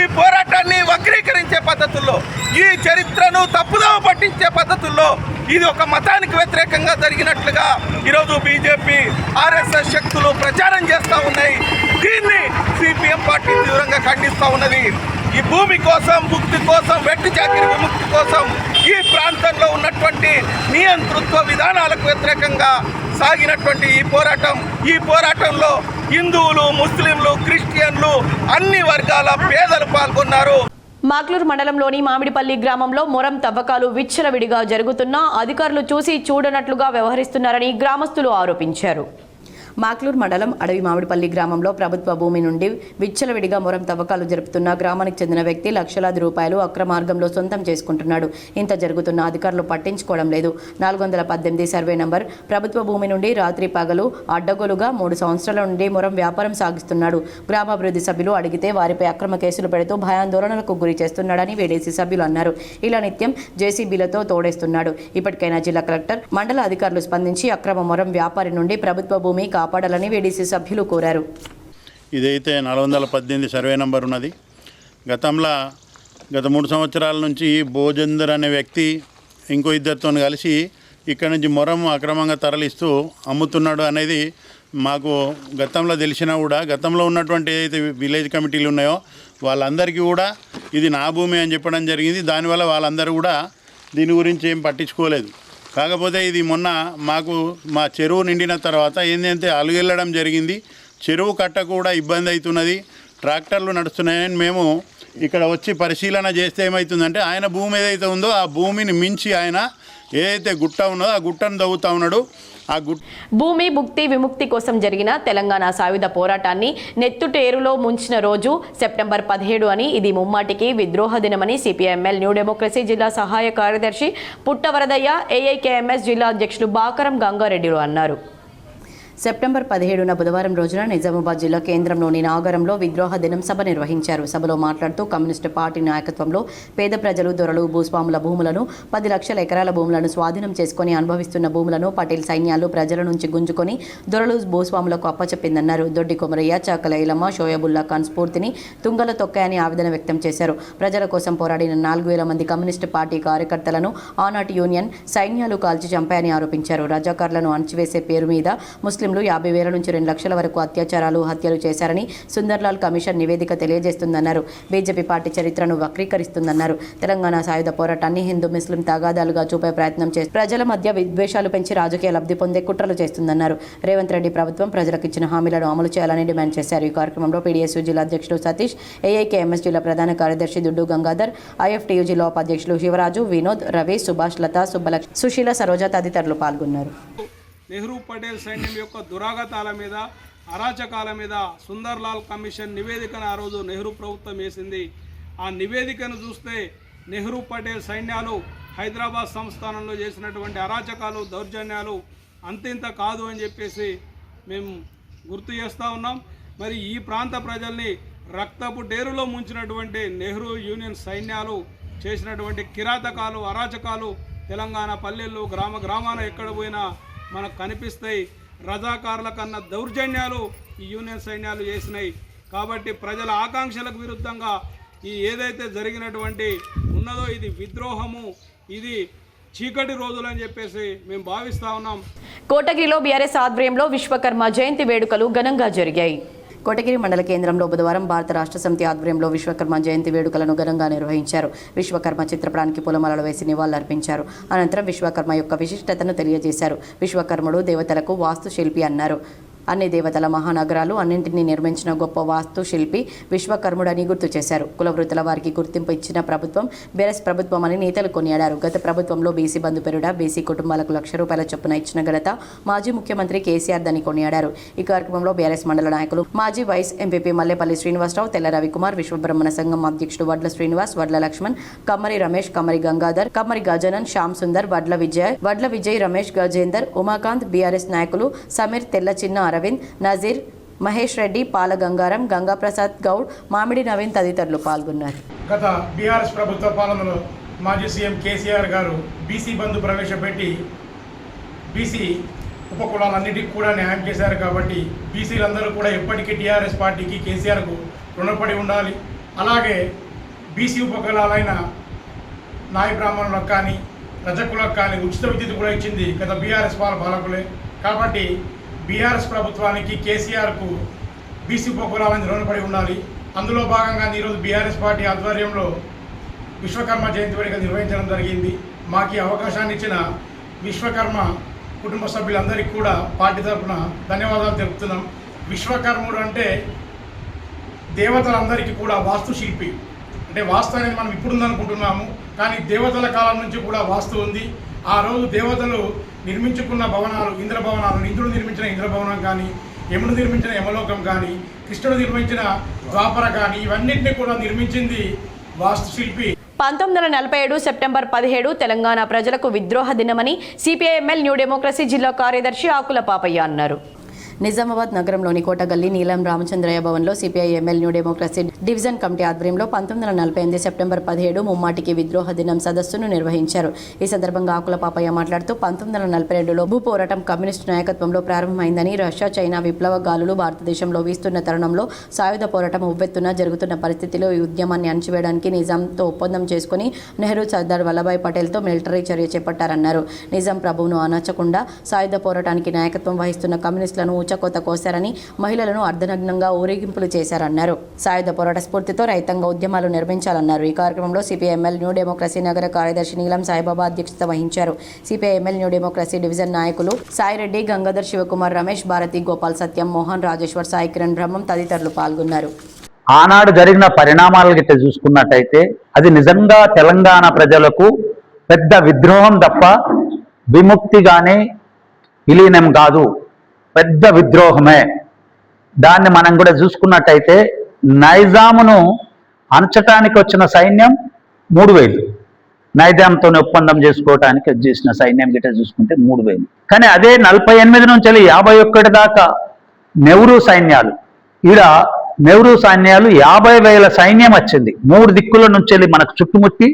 ఈ పోరాటాన్ని వక్రీకరించే పద్ధతుల్లో, ఈ చరిత్రను తప్పుదోవ పట్టించే పద్ధతుల్లో ఇది ఒక మతానికి వ్యతిరేకంగా జరిగినట్లుగా ఈరోజు బీజేపీ, ఆర్ఎస్ఎస్ శక్తులు ప్రచారం చేస్తూ ఉన్నాయి. దీన్ని సిపిఎం పార్టీ తీవ్రంగా ఖండిస్తూ ఉన్నది. ఈ భూమి కోసం, ముక్తి కోసం, వెట్టి చాకిరి విముక్తి కోసం ఈ ప్రాంతంలో ఉన్నటువంటి నియంతృత్వ విధానాలకు వ్యతిరేకంగా సాగినటువంటి ఈ పోరాటంలో హిందువులు, ముస్లింలు, క్రిస్టియన్లు, అన్ని వర్గాల పేదలు పాల్గొన్నారు. మాక్లూరు మండలంలోని మామిడిపల్లి గ్రామంలో మొరం తవ్వకాలు విచ్చలవిడిగా జరుగుతున్నా అధికారులు చూసి చూడనట్లుగా వ్యవహరిస్తున్నారని గ్రామస్తులు ఆరోపించారు. మాక్లూరు మండలం అడవి మామిడిపల్లి గ్రామంలో ప్రభుత్వ భూమి నుండి విచ్చలవిడిగా మొరం తవ్వకాలు జరుపుతున్న గ్రామానికి చెందిన వ్యక్తి లక్షలాది రూపాయలు అక్రమార్గంలో సొంతం చేసుకుంటున్నాడు. ఇంత జరుగుతున్న అధికారులు పట్టించుకోవడం లేదు. 418 సర్వే నంబర్ ప్రభుత్వ భూమి నుండి రాత్రి పగలు అడ్డగోలుగా 3 సంవత్సరాల నుండి మొరం వ్యాపారం సాగిస్తున్నాడు. గ్రామాభివృద్ధి సభ్యులు అడిగితే వారిపై అక్రమ కేసులు పెడుతూ భయాందోళనలకు గురి చేస్తున్నాడని వేడేసి సభ్యులు అన్నారు. ఇలా నిత్యం జేసీబీలతో తోడేస్తున్నాడు. ఇప్పటికైనా జిల్లా కలెక్టర్, మండల అధికారులు స్పందించి అక్రమ మొరం వ్యాపారి నుండి ప్రభుత్వ భూమి కాపాడాలని వేడీసీ సభ్యులు కోరారు. ఇదైతే 418 సర్వే నంబర్ ఉన్నది. గత 3 సంవత్సరాల నుంచి భోజేందర్ అనే వ్యక్తి ఇంకో ఇద్దరితో కలిసి ఇక్కడ నుంచి మొరం అక్రమంగా తరలిస్తూ అమ్ముతున్నాడు అనేది మాకు గతంలో తెలిసినా కూడా గతంలో ఉన్నటువంటి ఏదైతే విలేజ్ కమిటీలు ఉన్నాయో వాళ్ళందరికీ కూడా ఇది నా భూమి అని చెప్పడం జరిగింది. దానివల్ల వాళ్ళందరూ కూడా దీని గురించి ఏం పట్టించుకోలేదు. కాకపోతే ఇది మొన్న మాకు మా చెరువు నిండిన తర్వాత ఏంటంటే అలుగెళ్ళడం జరిగింది. చెరువు కట్ట కూడా ఇబ్బంది అవుతున్నది, ట్రాక్టర్లు నడుస్తున్నాయని మేము ఇక్కడ వచ్చి పరిశీలన చేస్తే ఏమవుతుందంటే ఆయన భూమి ఏదైతే ఉందో ఆ భూమిని మించి ఆయన ఏదైతే గుట్ట ఉన్నదో ఆ గుట్టను తవ్వుతూ ఉన్నాడు. భూమి భుక్తి విముక్తి కోసం జరిగిన తెలంగాణ సాయుధ పోరాటాన్ని నెత్తుటేరులో ముంచిన రోజు సెప్టెంబర్ 17 అని, ఇది ముమ్మాటికి విద్రోహ దినమని సిపిఐఎంఎల్ న్యూ డెమోక్రసీ జిల్లా సహాయ కార్యదర్శి పుట్టవరదయ్య, ఏఐకేఎంఎస్ జిల్లా అధ్యక్షులు బాకరం గంగారెడ్డిలు అన్నారు. సెప్టెంబర్ 17న బుధవారం రోజున నిజామాబాద్ జిల్లా కేంద్రంలోని నాగరంలో విద్రోహ దినం సభ నిర్వహించారు. సభలో మాట్లాడుతూ కమ్యూనిస్టు పార్టీ నాయకత్వంలో పేద ప్రజలు, దొరలు, భూస్వాముల భూములను 10 లక్షల ఎకరాల భూములను స్వాధీనం చేసుకుని అనుభవిస్తున్న భూములను పటేల్ సైన్యాలు ప్రజల నుంచి గుంజుకొని దొరలు, భూస్వాములకు అప్పచెప్పిందన్నారు. దొడ్డి కొమరయ్య, చాకల ఐలమ్మ, షోయబుల్లా ఖాన్ స్ఫూర్తిని తుంగల తొక్కాయని ఆవేదన వ్యక్తం చేశారు. ప్రజల కోసం పోరాడిన 4000 మంది కమ్యూనిస్టు పార్టీ కార్యకర్తలను ఆనాటి యూనియన్ సైన్యాలు కాల్చి చంపాయని ఆరోపించారు. రజాకార్లను అణచివేసే పేరు మీద ముస్లింలు 50,000 నుంచి 2 లక్షల వరకు అత్యాచారాలు, హత్యలు చేశారని సుందర్లాల్ కమిషన్ నివేదిక తెలియజేస్తుందన్నారు. బీజేపీ పార్టీ చరిత్రను వక్రీకరిస్తుందన్నారు. తెలంగాణ సాయుధ పోరాటాన్ని హిందూ ముస్లిం తగాదాలుగా చూపే ప్రయత్నం చేసి ప్రజల మధ్య విద్వేషాలు పెంచి రాజకీయ లబ్ధి పొందే కుట్రలు చేస్తుందన్నారు. రేవంత్ రెడ్డి ప్రభుత్వం ప్రజలకు ఇచ్చిన హామీలను అమలు చేయాలని డిమాండ్ చేశారు. ఈ కార్యక్రమంలో పీడీఎస్యూ జిల్లా అధ్యక్షుడు సతీష్, ఏఐకేఎంఎస్ జిల్లా ప్రధాన కార్యదర్శి దుడ్డు గంగాధర్, ఐఎఫ్టీయూ జిల్లా ఉపాధ్యక్షులు శివరాజు, వినోద్, రవి, సుభాష్, లత, సుబ్బలక్ష్మి, సుశీల, సరోజ తదితరులు పాల్గొన్నారు. నెహ్రూ పటేల్ సైన్యం యొక్క దురాగతాల మీద, అరాచకాల మీద సుందర్లాల్ కమిషన్ నివేదికను ఆ రోజు నెహ్రూ ప్రభుత్వం వేసింది. ఆ నివేదికను చూస్తే నెహ్రూ పటేల్ సైన్యాలు హైదరాబాద్ సంస్థానంలో చేసినటువంటి అరాచకాలు, దౌర్జన్యాలు అంతింత కాదు అని చెప్పేసి మేము గుర్తు చేస్తూ ఉన్నాం. మరి ఈ ప్రాంత ప్రజల్ని రక్తపు డేరులో ముంచినటువంటి నెహ్రూ యూనియన్ సైన్యాలు చేసినటువంటి కిరాతకాలు, అరాచకాలు తెలంగాణ పల్లెల్లో, గ్రామాన ఎక్కడ పోయినా మనకు కనిపిస్తాయి. రజాకారుల కన్నా దౌర్జన్యాలు ఈ యూనియన్ సైన్యాలు చేసినాయి. కాబట్టి ప్రజల ఆకాంక్షలకు విరుద్ధంగా ఈ ఏదైతే జరిగినటువంటి ఉన్నదో ఇది విద్రోహము, ఇది చీకటి రోజులు అని చెప్పేసి మేము భావిస్తూ ఉన్నాం. కోటగిరిలో బీఆర్ఎస్ ఆధ్వర్యంలో విశ్వకర్మ జయంతి వేడుకలు ఘనంగా జరిగాయి. కోటగిరి మండల కేంద్రంలో బుధవారం భారత రాష్ట్ర సమితి ఆధ్వర్యంలో విశ్వకర్మ జయంతి వేడుకలను ఘనంగా నిర్వహించారు. విశ్వకర్మ చిత్రపటానికి పూలమాలలు వేసి నివాళులర్పించారు. అనంతరం విశ్వకర్మ యొక్క విశిష్టతను తెలియజేశారు. విశ్వకర్ముడు దేవతలకు వాస్తు శిల్పి అన్నారు. అన్ని దేవతల మహానగరాలు అన్నింటినీ నిర్మించిన గొప్ప వాస్తు శిల్పి విశ్వకర్ముడని గుర్తు చేశారు. కుల వృత్తుల వారికి గుర్తింపు ఇచ్చిన ప్రభుత్వం బీఆర్ఎస్ ప్రభుత్వం అని నేతలు కొనియాడారు. గత ప్రభుత్వంలో బీసీ బంధు పెరుడ, బీసీ కుటుంబాలకు ₹1,00,000 చొప్పున ఇచ్చిన ఘనత మాజీ ముఖ్యమంత్రి కేసీఆర్ దని కొనియాడారు. ఈ కార్యక్రమంలో బీఆర్ఎస్ మండల నాయకులు మాజీ వైస్ ఎంపీపీ మల్లేపల్లి శ్రీనివాసరావు, తెల్ల రవికుమార్, విశ్వబ్రహ్మణ సంఘం అధ్యక్షుడు వడ్ల శ్రీనివాస్, వడ్ల లక్ష్మణ్, కమ్మరి రమేష్, కమ్మరి గంగాధర్, కమ్మరి గజానన్, శ్యామ్ సుందర్, వడ్ల విజయ్, రమేష్, గజేందర్, ఉమాకాంత్, బీఆర్ఎస్ నాయకులు సమీర్, తెల్ల చిన్న, అరవింద్, నజీర్, మహేష్ రెడ్డి, పాల గంగారం, గంగాప్రసాద్ గౌడ్, మామిడి నవీన్ తదితరులు పాల్గొన్నారు. గత బీఆర్ఎస్ ప్రభుత్వ పాలనలో మాజీ సీఎం కేసీఆర్ గారు బీసీ బంధు ప్రవేశపెట్టి బీసీ ఉపకులాలన్నిటికీ కూడా న్యాయం చేశారు. కాబట్టి బీసీలందరూ కూడా ఎప్పటికీ టీఆర్ఎస్ పార్టీకి, కేసీఆర్కు రుణపడి ఉండాలి. అలాగే బీసీ ఉపకులాలైన నాయ బ్రాహ్మణులకు కానీ, రజకులకు కానీ ఉచిత విద్యుత్ కూడా ఇచ్చింది గత బీఆర్ఎస్ పాలకులే. కాబట్టి బీఆర్ఎస్ ప్రభుత్వానికి, కేసీఆర్కు బీసీ ఉపకులాలను రుణపడి ఉండాలి. అందులో భాగంగా ఈరోజు బీఆర్ఎస్ పార్టీ ఆధ్వర్యంలో విశ్వకర్మ జయంతి వేడుక నిర్వహించడం జరిగింది. మాకు ఈ అవకాశాన్ని ఇచ్చిన విశ్వకర్మ కుటుంబ సభ్యులందరికీ కూడా పార్టీ తరఫున ధన్యవాదాలు తెలుపుతున్నాం. విశ్వకర్ముడు అంటే దేవతలందరికీ కూడా వాస్తు శిల్పి. అంటే వాస్తు అనేది మనం ఇప్పుడు ఉందనుకుంటున్నాము, కానీ దేవతల కాలం నుంచి కూడా వాస్తు ఉంది. ఆ రోజు దేవతలు నిర్మించుకున్న భవనాలు, ఇంద్రభవనాలు, ఇంద్రుడు నిర్మించిన ఇంద్రభవనం కానీ, యముడు నిర్మించిన యమలోకం కానీ, కృష్ణుడు నిర్మించిన ద్వాపర కానీ, ఇవన్నింటినీ కూడా నిర్మించింది వాస్తుశిల్పి. 1947 సెప్టెంబర్ 17 తెలంగాణ ప్రజలకు విద్రోహ దినమని సిపిఐఎంఎల్ న్యూ డెమోక్రసీ జిల్లా కార్యదర్శి ఆకుల పాపయ్య అన్నారు. నిజామాబాద్ నగరంలోని కోటగల్లి నీలం రామచంద్రయ్య భవన్లో CPI ML new democracy division committee ఆధ్వర్యంలో 1948 సెప్టెంబర్ 17 ముమ్మాటికి విద్రోహ దినం సదస్సును నిర్వహించారు. ఈ సందర్భంగా ఆకుల పాపయ్య మాట్లాడుతూ 1942లో భూ పోరాటం కమ్యూనిస్టు నాయకత్వంలో ప్రారంభమైందని, రష్యా చైనా విప్లవ గాలులు భారతదేశంలో వీస్తున్న తరుణంలో సాయుధ పోరాటం ఉవ్వెత్తున జరుగుతున్న పరిస్థితిలో ఈ ఉద్యమాన్ని అణచివేయడానికి నిజాంతో ఒప్పందం చేసుకుని నెహ్రూ సర్దార్ వల్లభాయ్ పటేల్తో మిలిటరీ చర్య చేపట్టారన్నారు. నిజాం ప్రభువును అనచకుండా సాయుధ పోరాటానికి నాయకత్వం వహిస్తున్న కమ్యూనిస్టులను ఊచకోత కోశారని, మహిళలను అర్ధనగ్నంగా ఊరేగింపులు చేశారన్నారు. సాయుధ పోరాట స్ఫూర్తితో రైతాంగ ఉద్యమాలు నిర్మించాలన్నారు. ఈ కార్యక్రమంలో సిపిఐఎంఎల్ న్యూ డెమోక్రసీ నగర కార్యదర్శి నీలం సాయిబాబా అధ్యక్షత వహించారు. సిపిఐఎంఎల్ న్యూ డెమోక్రసీ డివిజన్ నాయకులు సాయిరెడ్డి, గంగాధర్, శివకుమార్, రమేష్, భారతి, గోపాల్, సత్యం, మోహన్, రాజేశ్వర్, సాయి కిరణ్, బ్రహ్మం తదితరులు పాల్గొన్నారు. ఆనాడు జరిగిన పరిణామాలు గిట్ట చూసుకున్నట్టయితే అది నిజంగా తెలంగాణ ప్రజలకు పెద్ద విద్రోహం తప్ప విముక్తి కానీ విలీనం కాదు, పెద్ద విద్రోహమే. దాన్ని మనం కూడా చూసుకున్నట్టయితే నైజామును అణచటానికి వచ్చిన సైన్యం 3000, నైజాంతో ఒప్పందం చేసుకోవటానికి చేసిన సైన్యం గిట్ట చూసుకుంటే 3000. కానీ అదే 48 నుంచి 51 దాకా నెహ్రూ సైన్యాలు, ఈడ నెహ్రూ సైన్యాలు 50,000 సైన్యం వచ్చింది 3 దిక్కుల నుంచి మనకు చుట్టుముట్టి.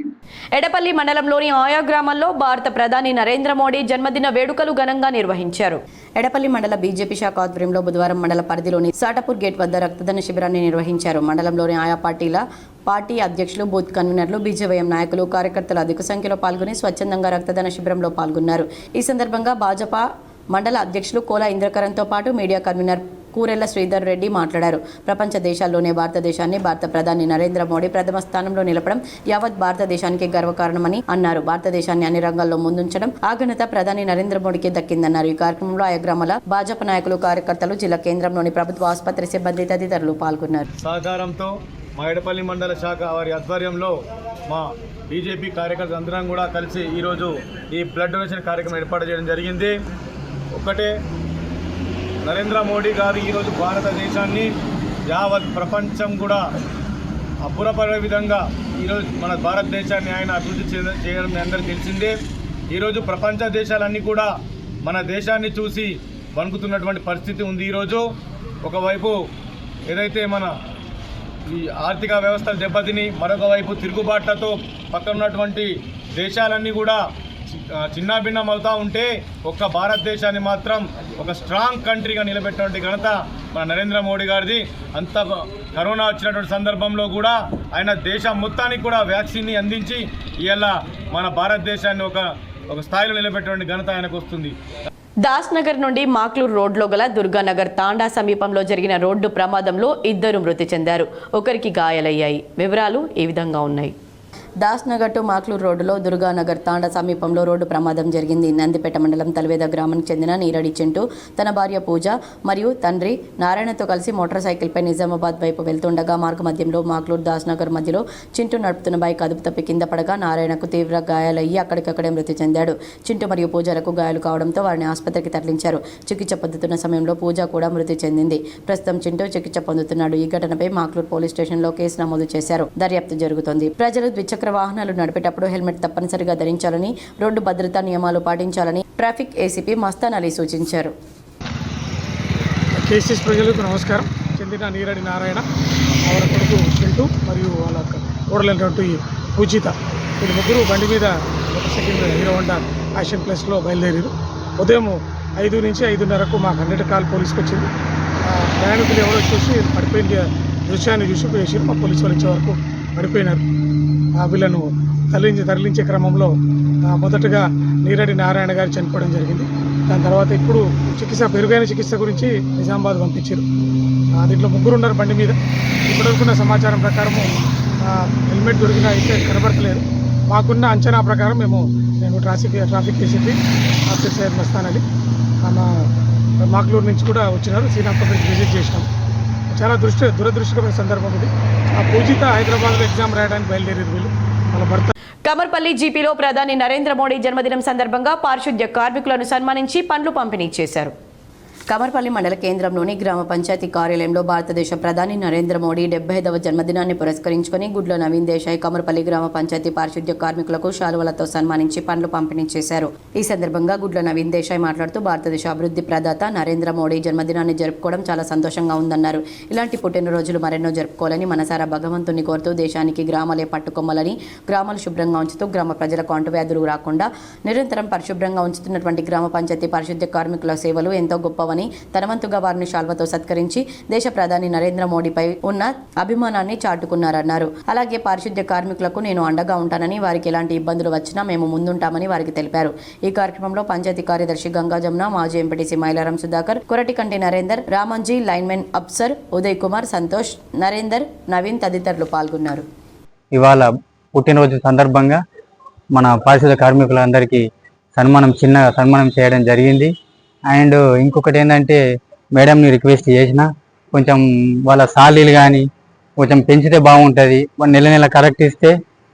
ఎడపల్లి మండలంలోని ఆయా గ్రామాల్లో భారత ప్రధాని నరేంద్ర మోడీ జన్మదిన వేడుకలు ఘనంగా నిర్వహించారు. ఎడపల్లి మండల బీజేపీ శాఖ ఆధ్వర్యంలో బుధవారం మండల పరిధిలోని సాటపూర్ గేట్ వద్ద రక్తదాన శిబిరాన్ని నిర్వహించారు. మండలంలోని ఆయా పార్టీ అధ్యక్షులు, బూత్ కన్వీనర్లు, బీజేవైఎం నాయకులు, కార్యకర్తలు అధిక సంఖ్యలో పాల్గొని స్వచ్ఛందంగా రక్తదాన శిబిరంలో పాల్గొన్నారు. ఈ సందర్భంగా భాజపా మండల అధ్యక్షులు కోలా ఇంద్రకరణ్తో పాటు మీడియా కన్వీనర్ కూరెళ్ల శ్రీధర్ రెడ్డి మాట్లాడారు. ప్రపంచ దేశాల్లోనే భారతదేశాన్ని భారత ప్రధాని నరేంద్ర మోడీ ప్రథమ స్థానంలో నిలపడం యావత్ భారతదేశానికి గర్వకారణమని అన్నారు. భారతదేశాన్ని అన్ని రంగాల్లో ముందుంచడం ఆ ఘనత ప్రధాని నరేంద్ర మోడీకి దక్కిందన్నారు. ఈ కార్యక్రమంలో ఆయా గ్రామాల భాజపా నాయకులు, కార్యకర్తలు, జిల్లా కేంద్రంలోని ప్రభుత్వ ఆసుపత్రి సిబ్బంది తదితరులు పాల్గొన్నారు. సహకారంతో మా ఎడపల్లి మండల శాఖ వారి ఆధ్వర్యంలో మా బీజేపీ కార్యకర్తలు అందరం కూడా కలిసి ఈరోజు ఈ బ్లడ్ డొనేషన్ కార్యక్రమం ఏర్పాటు చేయడం జరిగింది. ఒకటే, నరేంద్ర మోడీ గారు ఈరోజు భారతదేశాన్ని యావత్ ప్రపంచం కూడా అబ్బురపడే విధంగా ఈరోజు మన భారతదేశాన్ని ఆయన అభివృద్ధి చేయడం అందరికీ తెలిసిందే. ఈరోజు ప్రపంచ దేశాలన్నీ కూడా మన దేశాన్ని చూసి వణుకుతున్నటువంటి పరిస్థితి ఉంది. ఈరోజు ఒకవైపు ఏదైతే మన ఈ ఆర్థిక వ్యవస్థలు దెబ్బతిని, మరొక వైపు తిరుగుబాట్లతో పక్కన ఉన్నటువంటి దేశాలన్నీ కూడా చిన్నాభిన్నం అవుతూ ఉంటే ఒక్క భారతదేశాన్ని మాత్రం ఒక స్ట్రాంగ్ కంట్రీగా నిలబెట్టినటువంటి ఘనత మన నరేంద్ర మోడీ గారిది. అంత కరోనా వచ్చినటువంటి సందర్భంలో కూడా ఆయన దేశం మొత్తానికి కూడా వ్యాక్సిన్ని అందించి ఇవాళ మన భారతదేశాన్ని ఒక స్థాయిలో నిలబెట్టినటువంటి ఘనత ఆయనకు వస్తుంది. దాస్ నగర్ నుండి మాక్లూర్ రోడ్లో గల దుర్గానగర్ తాండా సమీపంలో జరిగిన రోడ్డు ప్రమాదంలో 2 మృతి చెందారు, ఒకరికి గాయాలయ్యాయి. వివరాలు ఈ విధంగా ఉన్నాయి. దాస్ నగర్ టు మాక్లూర్ రోడ్డులో దుర్గానగర్ తాండా సమీపంలో రోడ్డు ప్రమాదం జరిగింది. నందిపేట మండలం తల్వేద గ్రామానికి చెందిన నీరడి చింటూ తన భార్య పూజ మరియు తండ్రి నారాయణతో కలిసి మోటార్ సైకిల్పై నిజామాబాద్ వైపు వెళ్తుండగా మార్గ మధ్యంలో మాక్లూర్ దాస్ నగర్ మధ్యలో చింటూ నడుపుతున్న బైక్ అదుపు తప్పి కింద పడగా నారాయణకు తీవ్ర గాయాలయ్యి అక్కడికక్కడే మృతి చెందాడు. చింటూ మరియు పూజలకు గాయాలు కావడంతో వారిని ఆసుపత్రికి తరలించారు. చికిత్స పొందుతున్న సమయంలో పూజ కూడా మృతి చెందింది. ప్రస్తుతం చింటూ చికిత్స పొందుతున్నాడు. ఈ ఘటనపై మాక్లూర్ పోలీస్ స్టేషన్లో కేసు నమోదు చేశారు. దర్యాప్తు జరుగుతోంది. ప్రజలు ద్విచక్ర వాహనాలు నడిపేటప్పుడు హెల్మెట్ తప్పనిసరిగా ధరించాలని, రోడ్డు భద్రతా నియమాలు పాటించాలని ట్రాఫిక్ ఏసీపీ మస్తాన్ అలీ సూచించారు. కేసీఎస్ ప్రజలకు నమస్కారం. చెందిన నీరడి నారాయణ, వాళ్ళ కొడుకు చింటూ మరియు వాళ్ళ కోడలైనటువంటి పూజిత, వీళ్ళు ముగ్గురు బండి మీద మోటార్ సైకిల్ మీద హీరో హోండా యాక్షన్ ప్లస్లో బయలుదేరారు. ఉదయం 5 నుంచి 5:30కు మాకు 100 కాల్ పోలీస్కి వచ్చింది. ప్రయాణికులు ఎవరో చూసి పడిపోయిన దృశ్యాన్ని చూసి వేసారు. మా పోలీసు వాళ్ళు వచ్చే వరకు పడిపోయినారు. వీళ్ళను తరలించే క్రమంలో మొదటగా నీరడి నారాయణ గారు చనిపోవడం జరిగింది. దాని తర్వాత ఇప్పుడు మెరుగైన చికిత్స గురించి నిజామాబాద్ పంపించారు. దీంట్లో 3 ఉన్నారు బండి మీద. ఇప్పటివరకున్న సమాచారం ప్రకారము హెల్మెట్ దొరికినా అయితే కనబడతలేదు. మాకున్న అంచనా ప్రకారం నేను traffic ACP officer Mastan Ali Makloor నుంచి కూడా వచ్చినారు. శ్రీనాథ్పల్లికి విజిట్ చేసినాం. చాలా దురదృష్టకరమైన సందర్భం ఇది. ఆ పూజిత హైదరాబాద్లో ఎగ్జామ్ రాయడానికి బయలుదేరేది. వీళ్ళు వాళ్ళ భర్త. కమర్పల్లి జీపీలో ప్రధాని నరేంద్ర మోడీ జన్మదినం సందర్భంగా పారిశుద్ధ్య కార్మికులను సన్మానించి పండ్లు పంపిణీ చేశారు. కమర్పల్లి మండల కేంద్రంలోని గ్రామ పంచాయతీ కార్యాలయంలో భారతదేశ ప్రధాని నరేంద్ర మోడీ 75వ జన్మదినాన్ని పురస్కరించుకుని గుడ్ల నవీన్ దేశాయ్ కమర్పల్లి గ్రామ పంచాయతీ పారిశుద్ధ్య కార్మికులకు శాలువలతో సన్మానించి పండ్లు పంపిణీ చేశారు. ఈ సందర్భంగా గుడ్ల నవీన్ దేశాయ్ మాట్లాడుతూ భారతదేశ అభివృద్ధి ప్రదాత నరేంద్ర మోడీ జన్మదినాన్ని జరుపుకోవడం చాలా సంతోషంగా ఉందన్నారు. ఇలాంటి పుట్టినరోజులు మరెన్నో జరుపుకోవాలని మనసారా భగవంతుని కోరుతూ దేశానికి గ్రామాలే పట్టుకొమ్మలని, గ్రామాలు శుభ్రంగా ఉంచుతూ గ్రామ ప్రజలకు అంటువ్యాధులు రాకుండా నిరంతరం పరిశుభ్రంగా ఉంచుతున్నటువంటి గ్రామ పంచాయతీ పారిశుద్ధ్య కార్మికుల సేవలు ఎంతో గొప్పవని, తన వంతుగా వారిని శాల్వతో సత్కరించి దేశ ప్రధాని నరేంద్ర మోడీపై ఉన్న అభిమానాన్ని చాటుకున్నారన్నారు. అలాగే పారిశుద్ధ్య కార్మికులకు నేను అండగా ఉంటానని, వారికి ఎలాంటి ఇబ్బందులు వచ్చినా మేము ముందుంటామని వారికి తెలిపారు. ఈ కార్యక్రమంలో పంచాయతీ కార్యదర్శి గంగా జమున, మాజీ ఎంపీటీసీ మైలారం సుధాకర్, కొరటికంటి నరేందర్, రామంజీ, లైన్మెన్ అఫ్సర్ ఉదయ్ కుమార్, సంతోష్, నరేందర్, నవీన్ తదితరులు పాల్గొన్నారు. ఇవాళ పుట్టినరోజు సందర్భంగా మన పారిశుద్ధ్య కార్మికులందరికీ చిన్నగా సన్మానం చేయడం జరిగింది. అండ్ ఇంకొకటి ఏంటంటే మేడంని రిక్వెస్ట్ చేసిన కొంచెం వాళ్ళ సాలీలు కానీ కొంచెం పెంచితే బాగుంటుంది, నెల కరెక్ట్ ఇస్తే